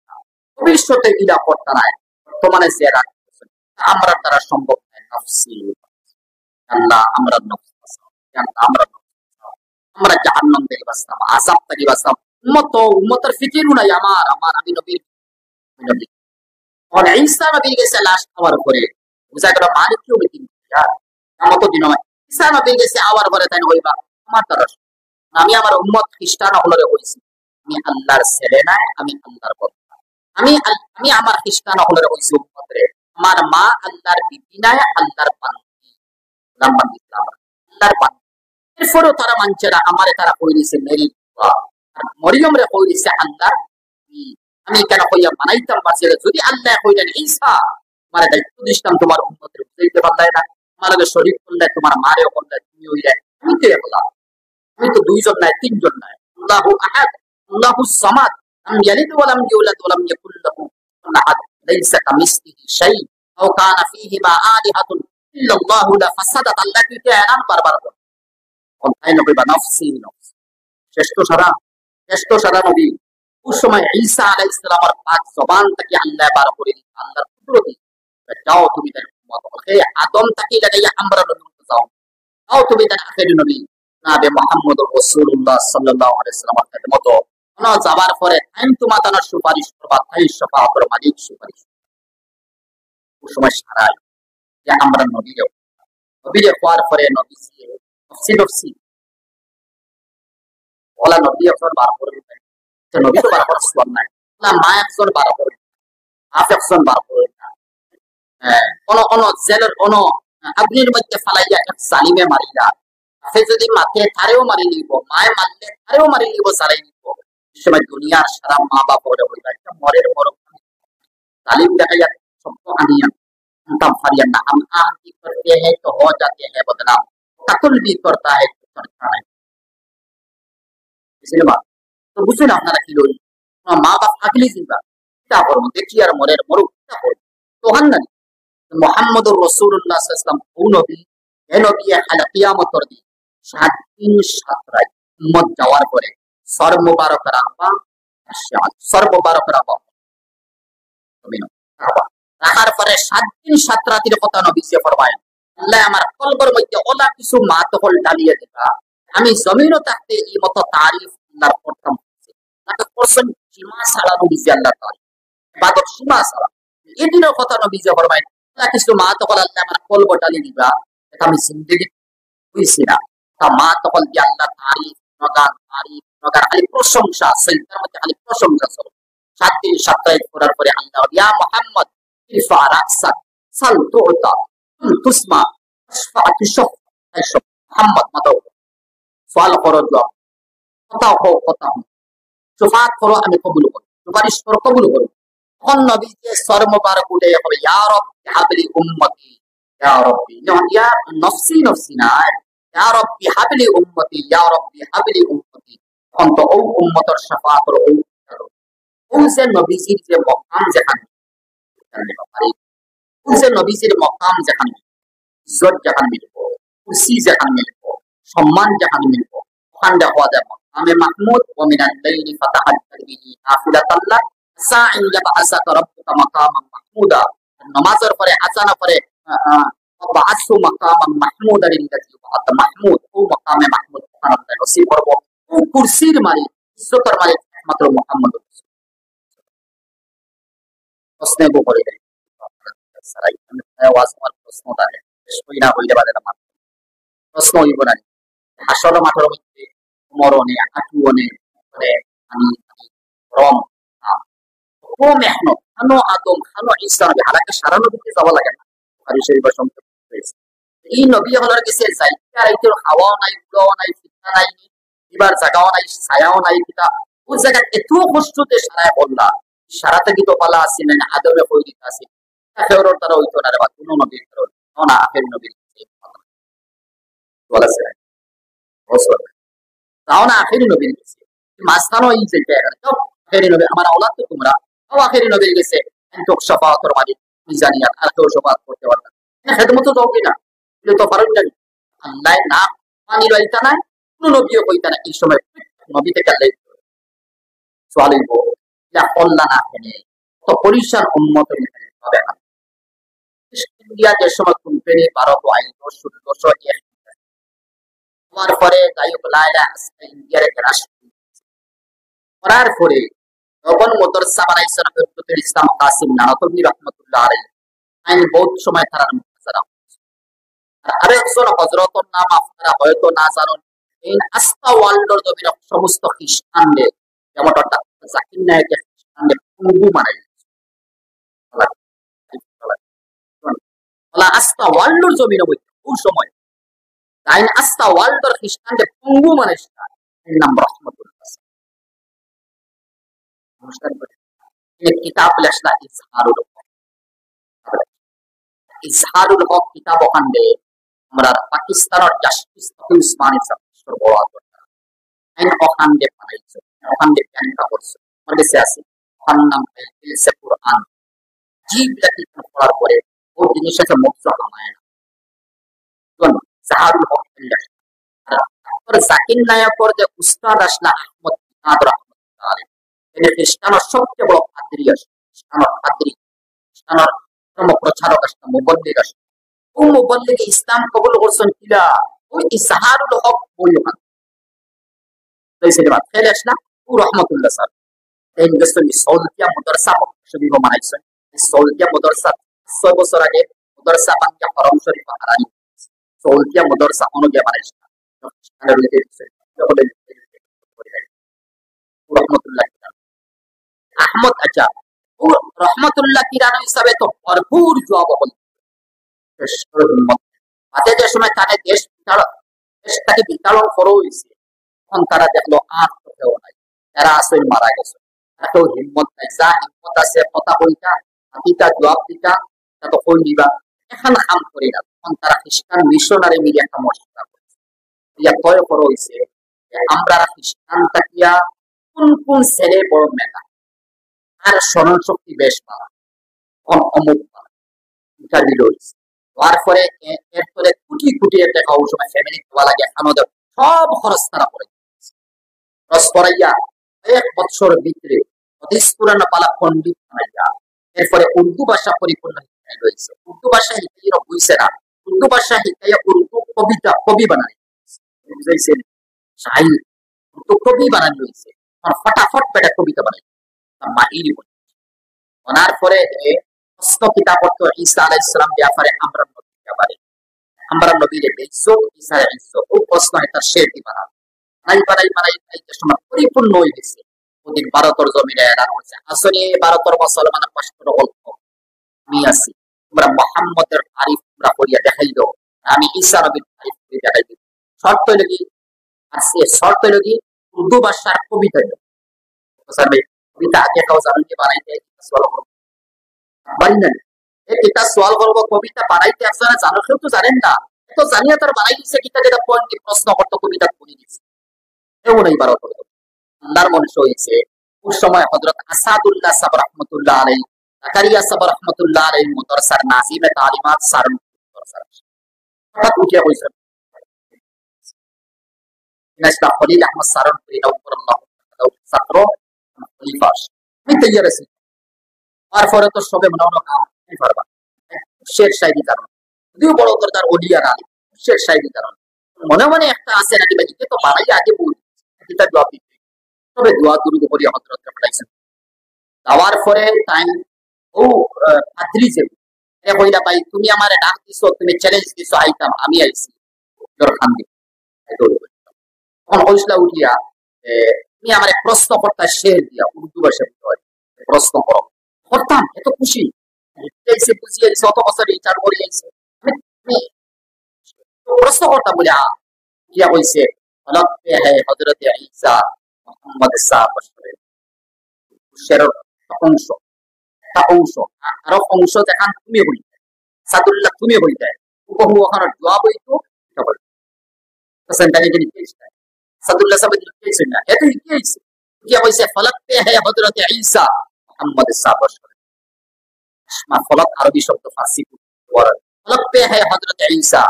Speaker 1: ভবিষ্যতে ইলা করতে নাই বর্তমানে যে রাগ করছেন আমরা দ্বারা সম্ভব নয় নফসি আল্লাহ আমরা নফস আমরা জাহান্নাম থেকে বাঁচতাম আযাব থেকে বাঁচতাম উম্মতের ফিকিরও নাই আমার আমি নবীর আর ঈসা নবী গেছে লাশ খাওয়ার পরে বুঝা গেল মালিক কেউ বেদিন আমত দিন ঈসা নবী গেছে আওয়ার পরে তাই হইবা আমার দরস আমি আমার উম্মত খ্রিস্টান হলরে হইছি আমি আল্লাহর ছেলে নাই আমি আল্লাহর বান্দা আমি আমার খ্রিস্টান হলরে হইছি উম্মতরে আমার মা আল্লাহর বিবি নাই আল্লাহর বান্দি নাম ইসলাম আল্লাহর বান্দি এরপরেও তারা মানছে না আমারে তারা কই দিছে মেরি মরিয়ম রে কই দিছে আল্লাহ আমি কেন কইয়া বানাইতাম পারছি যদি আল্লাহ কইলেন ঈসা আমার দায়িত্ব দিতাম তোমার উম্মতের বুঝাইতে পারলাই না আমার শরীক করলে তোমার মারে করলে তুমি হইলে আমি তো একলা আমি তো দুইজন নাই তিনজন নাই আল্লাহু আহাদ আল্লাহু সামাদ লাম ইয়ালিদ ওয়া লাম ইউলাদ ওয়া লাম ইয়াকুল লাহু কুফুওয়ান আহাদ লাইসা কামিসলিহি শাই আও কানা ফীহিমা আলিহাতুন ইল্লাল্লাহু লা ফাসাদাত আল্লাহু তাআলা বারবার কোনটাই নবী বা নফসি নফস শ্রেষ্ঠ সারা নবী ওই সময় ঈসা আলাইহিস সালামের পাক জবান থেকে আল্লাহ বার করে আল্লাহর কুদরতি যাও তুমি তার উম্মত হে আদম থেকে লাগাইয়া আমরা নবী যাও তুমি তার আখেরি নবী নবী মুহাম্মদুর রাসূলুল্লাহ সাল্লাল্লাহু আলাইহি ওয়াসাল্লামের খেদমত না যাবার পরে টাইম তোমার তার সুপারিশ করবা তাই শাফাআতের মালিক সুপারিশ ওই সময় সারাই যে আমরা নবী হওয়ার পরে নবী নফসি ওলা নবী একজন বার করে দিবেন নবী তো বার করার সুযোগ নাই না মা একজন বার করে আপ একজন বার করে কোন জেলের কোন আগ্নির মধ্যে ফালাইয়া এক জালিমে মারিলা বাপে যদি মাকে তারেও মারি নিব, মায়ে মারলে তারেও মারি নিব, সারাই নিব। সময় দুনিয়ার সারা মা বাপ ওরে হইবা একটা মরের মরক तालीम देखाया सबको आनिया हम फरियाना हम आम की करते हैं तो हो जाते हैं बदनाम, कत्ल भी करता है तो करता है। इसलिए बात तो बुझे ना আপনারা কি লই মা বাপ থাকলে জিবা তা করব দেখি আর মরের মরু তা করব তো হান না মুহাম্মদুর রাসূলুল্লাহ সাল্লাল্লাহু আলাইহি ওয়াসাল্লাম ও নবী এ নবী আল কিয়ামতের দিন 7 রাত উম্মত যাওয়ার পরে সর মুবারক রাখবা সর মুবারক রাখবা রাখার পরে 7 দিন 7 রাতের কথা নবী সে ফরমায় আল্লাহ আমার কলবের মধ্যে ওলা কিছু মাতহল ডালিয়ে দিবা আমি জমিনও থাকতে এই মতো তারিফ আল্লাহর করতাম তাকে করছেন সীমা ছাড়া নবী আল্লাহ তাআলা ইবাদত সীমা ছাড়া এই দিনের কথা নবী যে ফরমায় ওলা কিছু মাতহল আল্লাহ আমার কলব ডালিয়ে দিবা এটা আমি জিন্দেগি বুঝছি না তা মাতহল দিয়ে আল্লাহ তারিফ নগার খালি প্রশংসা সৈয়দার মধ্যে খালি প্রশংসা সব 7 দিন 7 রাত করার পরে আল্লাহ ইয়া মুহাম্মদ ইরফা রাসাক সাল তুতা তুসমা আশফাআতু শাফ মুহাম্মদ মাতাও সওয়াল করো জবাব কথা হো কথা সুফাত করো আমি কবুল করব সুপারিশ করো কবুল করব তখন নবী যে সর মুবারক উঠে হবে ইয়া রাব্বি হাবলি উম্মতি ইয়া রাব্বি ইয়া নফসি নফসি না ইয়া রাব্বি হাবলি উম্মতি ইয়া রাব্বি হাবলি উম্মতি অন্ত ও উম্মতের শাফাআত করো उनसे नबीजी के मकाम जहां उनसे नबीजी के मकाम जहां इज्जत जहां मिलबो कुर्सी जहां मिलबो सम्मान जहां मिलबो ওখান দেখা যায় মাকামে মাহমুদ ওয়া মিনাল লাইলি ফাতাহাজ্জাত বিহি নাফিলাতান লাক সাইন ইয়াবআসাকা রাব্বুকা মাকামান মাহমুদা নামাজের পরে আজানা পরে বাআসু মাকামান মাহমুদান লিল্লাযী বাআত মাহমুদ ও মাকামে মাহমুদ ওখানে আমরা নসিব করব ও কুরসির মালিক ইজ্জতের মালিক একমাত্র মুহাম্মদ প্রশ্ন করে দেয় সারাই আওয়াজ আমার প্রশ্নটা শুই না হইলে বাদে না প্রশ্ন হইব না হাসর মাঠের মধ্যে মরণে আটুনে মানে আমি রম ও মেহনত খানো আদম খানো ঈসা নবী হালাকে সারা নবীতে যাওয়া লাগে না বুখারী শরীফের সংক্ষেপ হয়েছে এই নবী হলার কাছে যাইতে আইতে হাওয়াও নাই উড়াও নাই ফিতনা নাই দিবার জায়গাও নাই ছায়াও নাই কিতা ওই জায়গা এত কষ্টতে সারায় বললা সারা থেকে তো পালা আসি না আদমে হয়ে দিতে আসি ফেরর তারা হইতো না রে বা কোনো নবীর ফেরর না আখের নবীর বলেছে তাও না আখেরি নবীর গেছে মাঝখানেও এই যে আখেরি নবী আমার আওলাদ তো তোমরা তাও আখেরি নবীর গেছে তো শাফাআতের মালিক মিজানিয়াত আর কেউ শাফাআত করতে পারবে না খেদমত তো যাও কিনা এটা তো পারেন জানি আল্লাহ না মানি লইতা না কোনো নবীও কইতা না এই সময় নবী থেকে আল্লাহ সোয়ালিব যা আল্লাহ না কেনে তো পরিশান উম্মত হবে না ইন্ডিয়া যে সময় কোম্পানি 12 আইন 1601 হওয়ার পরে গায়ক লাইলা ইন্ডিয়ার ক্রাশ করার পরে তখন মাদ্রাসা বানাইছেন হযরতুল ইসলাম কাসিম নানতবী রাহমাতুল্লাহ আলাইহি আইন বহুত সময় তারা মুফাসসারা আর আরেকজন হযরতুর নাম আপনারা হয়তো না জানেন এই আস্তা ওয়ার্ল্ডের জমিনে সমস্ত খ্রিস্টানদের যেমনটা জাকির নায়েক খ্রিস্টানদের পঙ্গু বানাই আল্লাহ আস্তা ওয়ার্ল্ডের জমিনে ওই সময় আইন আস্তা ওয়ার্ল্ডের খ্রিস্টানদের পঙ্গু মানুষটা এর নাম রাহমাতুল্লাহ एक किताब लिखना इजहारुल हक किताब ओखाने हमरा पाकिस्तान और जस्टिस उस्मानी सर बড় আদরটা আইন ওখানে বানাইছে ওখানে প্যানটা করছে আমাদের কাছে আছে ওখান নাম এলসে কুরআন জীব জাতি পড়ার পরে ও জিনিসটা মুক্ত হয় না কোন জাহারুল হক আর জাকির নায়কের যে উস্তাদ আসলা আহমদ নাদ রাহমাতুল্লাহ আলাইহি এনে খ্রিস্টানের সবচেয়ে বড় পাদ্রী আছে খ্রিস্টানের ধর্ম প্রচারক আছে মুবল্লিগ আছে ও মুবল্লিগ ইসলাম কবুল করছেন কিলা ওই ইজহারুল হক বলল না তাইছে বাত ফেলে আসলা ও রাহমাতুল্লাহ স্যার এই গেছনি সৌদিয়া মাদ্রাসা শরীফ বানাইছে সৌদিয়া মাদ্রাসা 6 বছর আগে মাদ্রাসা বানিয়ে হরম শরীফ হারানি সৌদিয়া মাদ্রাসা অনুযায়ী বানাইছে রাহমাতুল্লাহ আহমদ আচ্ছা রহমতুল্লাহ কিরানি হিসাবে তো ভরপুর জবাব বলতে যে সময় তানে দেশ দেশটাকে বিতাড়ন করা হয়েছে, তখন তারা দেখলো আর তো কেউ নাই, এরা আসলে মারা গেছে, এত হিম্মত নাই, যা হিম্মত আছে কথা বলতা হাতিটা জবাব দিতা, তা তো কই দিবা, এখন কাম করি না। তখন তারা খ্রিস্টান মিশনারি মিলে একটা মশলা করেছে, ইয়া তয় করা হয়েছে যে আমরা খ্রিস্টান থাকিয়া কোন কোন ছেলে বড় মেধা আর স্মরণ শক্তি বেশ ভালো, অমুক ইন্টারভিউ হয়েছে, তারপরে এরপরে কোটি কোটি টাকা ওই সময় ফ্যামিলি দেওয়া লাগে, আমাদের সব খরচ তারা করে খরচ করাইয়া 1 বছর ভিতরে অতি পুরানো পালা পন্ডিত বানাইয়া এরপরে উর্দু ভাষা পরিপূর্ণ শিখাই রয়েছে। উর্দু ভাষা শিখাইয়া বুঝছে না, উর্দু ভাষা শিখাইয়া উর্দু কবিতা কবি বানাই বুঝাইছেন, শাহির উর্দু কবি বানানো হয়েছে, ফটাফট পেটা কবিতা বানাই মাহিরি ওনার পরে প্রশ্ন কিতাব পড়তো ঈসা আলাইহিস সালাম ব্যাপারে, আমরা নবীর ব্যাপারে, আমরা নবীর ইজ্জত ঈসা ইজ্জত, ও প্রশ্ন এটা শের দি বানাই সময় পরিপূর্ণ হয়ে গেছে। ওদিন ভারতের জমিনে এলান হয়েছে, আসলে ভারতের মুসলমানের কষ্টের গল্প আমি আছি, তোমরা মুহাম্মদের তারিফ তোমরা করিয়া দেখাই দাও, আমি ঈসা নবীর তারিফ করে দেখাই দিব। শর্ত লগি আর সে শর্ত লগি উর্দু ভাষার কবিতা কবিতা আগে কাউ জানতে বানাইতে বাড়ি না, এটা সোয়াল করবো কবিতা বানাইতে আপনারা জানো, কেউ তো জানেন না, তো জানিয়া তার বানাই দিচ্ছে কিতা, যেটা প্রশ্ন করতো কবিতা বলে দিচ্ছে, এমন এইবার আল্লাহর মনুষ্য হয়েছে। ওই সময় হযরত আসাদুল্লাহ সাহেব রাহমাতুল্লাহ আলাইহি, জাকারিয়া সাহেব রাহমাতুল্লাহ আলাইহি মাদ্রাসার নাজিমে তালিমাত সারণ মাদ্রাসা হঠাৎ উঠিয়া কইছেন নাস্তা খলিল আহমদ সারণ করি নবুল্লাহ ছাত্র খলিফা, আমি তৈয়ার আছি। তারপরে তো সবে মনে হলো পারবা শের সাইদি কারণ, যদিও বড় দরকার ওডিয়া না শের সাইদি কারণ মনে মনে একটা আছে নাকি ভাই, তো বাড়াই আগে বল এটা জবাব দিতে, তবে দোয়া দুরুদ করি হযরত পাঠাইছেন। যাওয়ার পরে টাইম ও পাদ্রী যে এ কইলা ভাই তুমি আমারে ডাক দিছো, তুমি চ্যালেঞ্জ দিছো, আইতাম, আমি আইছি দরখান দি তখন হইসলা উঠিয়া তুমি আমার প্রশ্ন করতা শের দিয়া উর্দু ভাষায় প্রশ্ন করো, করতাম এত খুশি বুঝিয়ে দিছে, অত বছর রিচার করে আইছে, প্রশ্ন করতাম বলে কিয়া কইছে ফলক পে হ্যায় হযরত ঈসা মুহাম্মদ সাহেব অংশ অংশ আরো অংশ দেখান তুমি হইতে সাদুল্লাহ তুমি হইতে বহু ওখানে জবাব হইতো সেন্টারে গিয়ে লিখেছে সাদুল্লাহ সাহেব লিখেছে না, এত লিখেছে কিয়া কইছে ফলক পে হ্যায় হযরত ঈসা মুহাম্মদ সাহেব ফলক আরবি শব্দ ফার্সি ফলক পে হ্যায় হযরত ঈসা,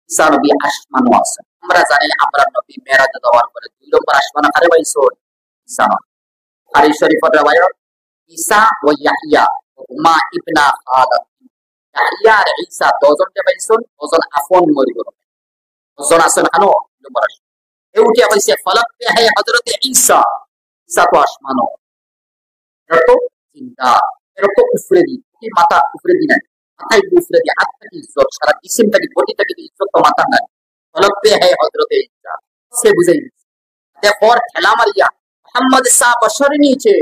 Speaker 1: ঈসা নবী আসমান আছে, আমরা জানি আমরা নবী মেরাজ যাওয়ার পরে 2 নম্বর আসমান আরে পাইছো ঈসা নবী। বুখারী শরীফের riwayat ঈসা ও ইয়াহইয়া হুমা ইবনা খালাদ, ইয়াহইয়া আর ঈসা দুজনকে পাইছো, দুজন আপন মরিব দুজন আছেন কেন নম্বর এ উঠিয়া কইছে ফলক পে হ্যায় হযরত ঈসা, ঈসা তো আসমান, এত চিন্তা এত উপরে দি কি মাথা উপরে দি নাই, মাথায় উপরে দি হাত থেকে ইজ্জত, সারা জিসিম থেকে বডি থেকে ইজ্জত তো মাথা নাই, ফলক পে হ্যায় হযরত ঈসা সে বুঝাই দেখর খেলা মারিয়া মুহাম্মদ সাহেব বশর নিচে,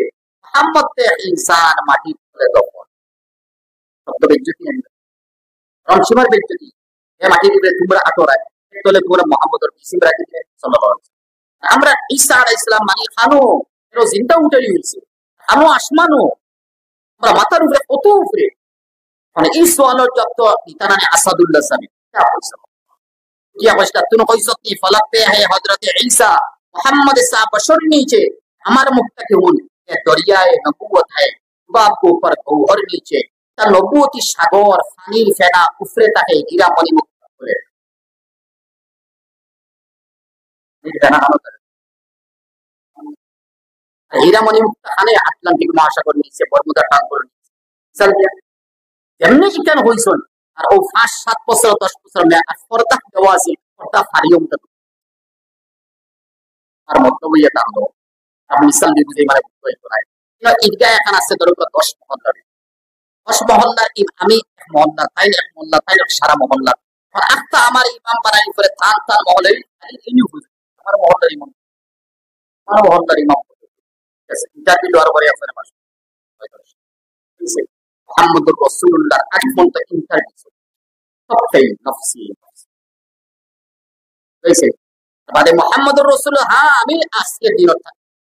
Speaker 1: মুহাম্মদ তে ইনসান মাটি করে দফন শব্দ বেজ্জতি নেই, রংসীমার বেজ্জতি এ মাটি দিবে তোমরা আটরায় তোলে পুরো মুহাম্মদর জিসিম রাখি দিবে সাল্লাল্লাহু আলাইহি ওয়াসাল্লাম। আমরা ঈসা আলাইহিস সালাম মানে খানো এর জিন্দা উঠে হইছে, খানো আসমানো আমরা মাথার উপরে কত উপরে, মানে এই সোয়ালের জবাব তো ইতানানে আসাদুল্লাহ সাহেব क्या কইছে क्या কইছে তুমি কইছো কি ফলক পে है হযরত ঈসা मुहम्मद साहब बशर नीचे, हमारा मुफ्तकिहुन ये दरियाए नबूवत है, बाप के ऊपर गौहर नीचे ता नबूवती सागर फानी फेना उफरे ताके हीरा मणि मुक्त করে নির্ধারণ হলো हीरा मणि मुक्त खाने আটলান্টিক মহাসাগর নিচে বর্মুদা ট্রায়াঙ্গল নিচে চল গিয়া এমনি কেন হইছন, আর ও 5-7 বছর 10 বছর মে আর পর্দা দেওয়াজি পর্দা ফারিয়ম আর মতলব ইয়া তা হলো আপনি মিসাল দিয়ে বুঝাই মানে বুঝতে পারেন না, ঈদগাহ এখন আছে ধরো 10 মহল্লা, 10 মহল্লার আমি এক মহল্লা তাই এক মহল্লা তাই সারা মহল্লা, আর একটা আমার ইমাম বানাই করে তান তান মহল্লার ইনি বুঝে আমার মহল্লার ইমাম, আমার মহল্লার ইমাম ইন্টারভিউ আর করে আপনার মাস মুহাম্মদুর রাসূলুল্লাহ আজ পর্যন্ত ইন্টারভিউ সবটাই নফসি বাদে মুহাম্মদুর রাসূল হ্যাঁ আমি আজকের দিন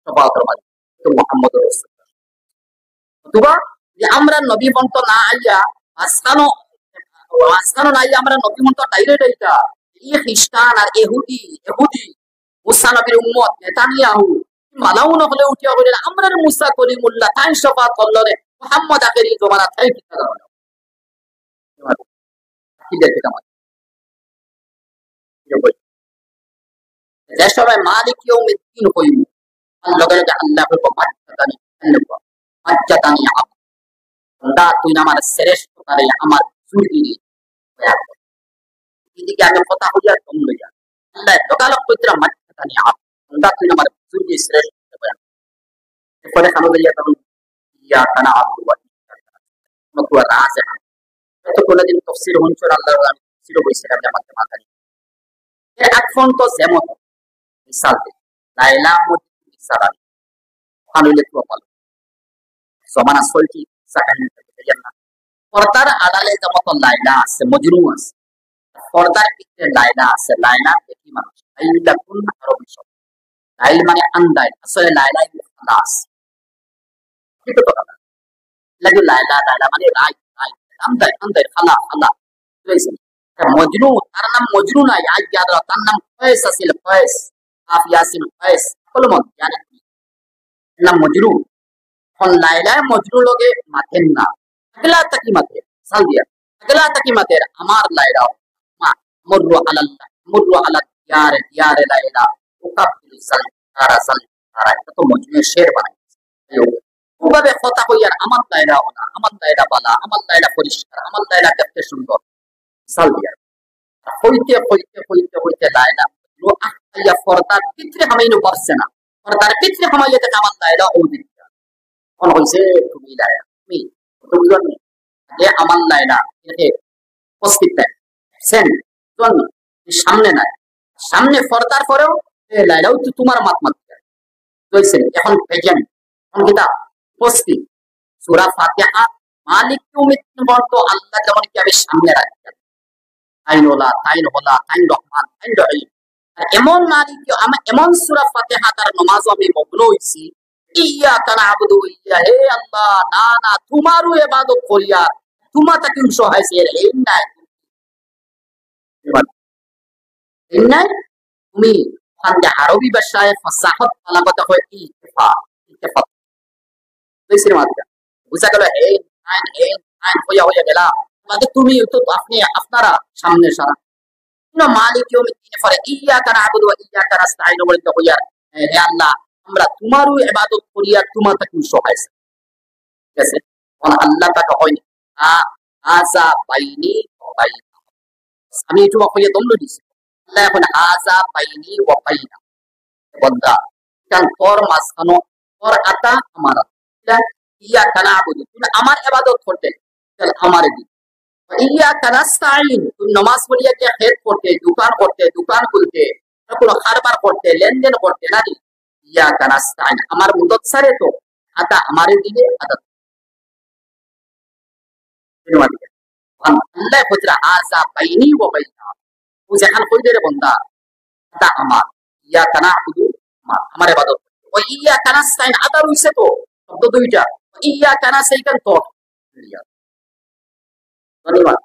Speaker 1: শফাআতের মালিক তো মুহাম্মদুর রাসূল অথবা যে আমরা নবী বন্ত না আইয়া আজকানো না আইয়া আমরা নবী বন্ত ডাইরেক্ট এইটা এই খ্রিস্টান আর ইহুদি মুসা নবীর উম্মত নেতানিয়াহু মালাউ নহলে উঠিয়া বলেন আমরা মুসা কলিমুল্লাহ তাই শফাআত করলো রে মুহাম্মদ আখেরি জমানা তাই কিতা দাও কি দেখতে আমার যে সবাই মালিক ইয়াউমিদ্দিন হইব আল্লাহ লগে আল্লাহ কো মাজ্জাতানি আল্লাহ মাজ্জাতানি আল্লাহ তুই আমার শ্রেষ্ঠ করে আমার সুরগি এদিকে আমি কথা হইয়া কম লইয়া আল্লাহ দকালক পুত্র মাজ্জাতানি আল্লাহ তুই আমার সুরগি শ্রেষ্ঠ করে এরপরে খানো দিয়া তখন ইয়া কানা আবু ওয়া নতুয়া রাজে এত কোনদিন তাফসীর হনছর আল্লাহ আমি তাফসীর বইছিলাম জামাতে মাথায় এর আকফন তো যেমন মিসাল দে লাইলা মতি মিসাল খানুলে তো বল সমানা সলটি সাকানি থেকে জান্নাত পর্দার আড়ালে যেমন লাইলা আছে মজনু আছে পর্দার ভিতরে লাইলা আছে লাইলা কি মানুষ লাইলা কোন আরবি শব্দ লাইল মানে আন্দাই আসলে লাইলা খালাস ঠিক তো কথা লাগে লাইলা মানে রাই আন্দাই খালা বুঝছেন মজনু তার নাম মজনু না আজ याद রাখো তার নাম ফয়েস আছিল ফয়েস আফ ইয়াসিন ফয়েস কলমত জানি নাম মজনু কোন লাইলা মজনু লগে মাথেন না আগলা তাকি মাথে সাল দিয়া আগলা তাকি মাথে আমার লাইলা মা মুরু আলা ইয়ার লাইলা উকাবিল সাল তারা তো মজনু শের বানাইছে ওভাবে কথা কইয়ার আমার লাইলা ওনা আমার লাইলা বালা আমার লাইলা পরিষ্কার আমার লাইলা দেখতে সুন্দর সাল দিয়া হইতে লাইলা লো আইয়া ফরদার পিছরে হামাইনো বসছে না ফরদার পিছরে হামাইতে আমার লাইলা ও দিতা কোন হইছে তুমি লাইলা তুমি জানি যে আমার লাইলা এতে উপস্থিত থাকে সেন জানি সামনে নাই সামনে ফরদার পরেও এই লাইলাও তো তোমার মাত কইছেন এখন পেজেন কোন কিতাব উপস্থিত সূরা ফাতিহা মালিক ইয়াউমিদ্দিন বলতো আল্লাহ যেমন কি আমি সামনে রাখি তাইন রহমান তাইন রহিম এমন মালিক এমন সূরা ফাতিহা তার নামাজ আমি মগ্ন হইছি ইয়াকা নাবুদু ইয়া হে আল্লাহ না তোমারও ইবাদত করিয়া তোমার তাকে সহায়ছে এই নাই তুমি ফান্দে আরবি ভাষায় ফাসাহাত তালাবাত হয় ইত্তেফাক বুঝছেন মাত্রা বুঝা গেল হে আইন হইয়া গেলা মানে তুমি তো আপনি আপনারা সামনে সারা মালিক ইয়াউমিদ্দিন পরে ইয়াকা নাবুদু ওয়া ইয়াকা নাস্তাইন বলতে হইয়া হে আল্লাহ আমরা তোমারও ইবাদত করিয়া তোমার তাকে সহায়ছে ঠিক আছে আল্লাহ তাকে হয় আযা বাইনি ওয়া বাইনা আমি একটু কইয়া দম দিছি আল্লাহ এখন আযা বাইনি ওয়া বাইনা বন্দা কারণ তোর মাঝখানো তোর আতা আমার ইয়াকা নাবুদু তুমি আমার ইবাদত করতে চল আমারে দি ইয়াকা নাস্তাইন তুমি নামাজ পড়িয়া কে খেত করতে দোকান খুলতে কোনো কারবার করতে লেনদেন করতে না ইয়াকা নাস্তাইন আমার মুদত সারে তো আতা আমারে দিলে আদত আল্লাহ পুত্র আযা বাইনি ওয়া বাইনা ও যখন কই দে রে বান্দা আতা আমার ইয়াকা নাবুদু আমার ইবাদত ও ইয়াকা নাস্তাইন আতা রইছে তো শব্দ দুইটা ইয়াকা নাস্তাইন তো ধন্যবাদ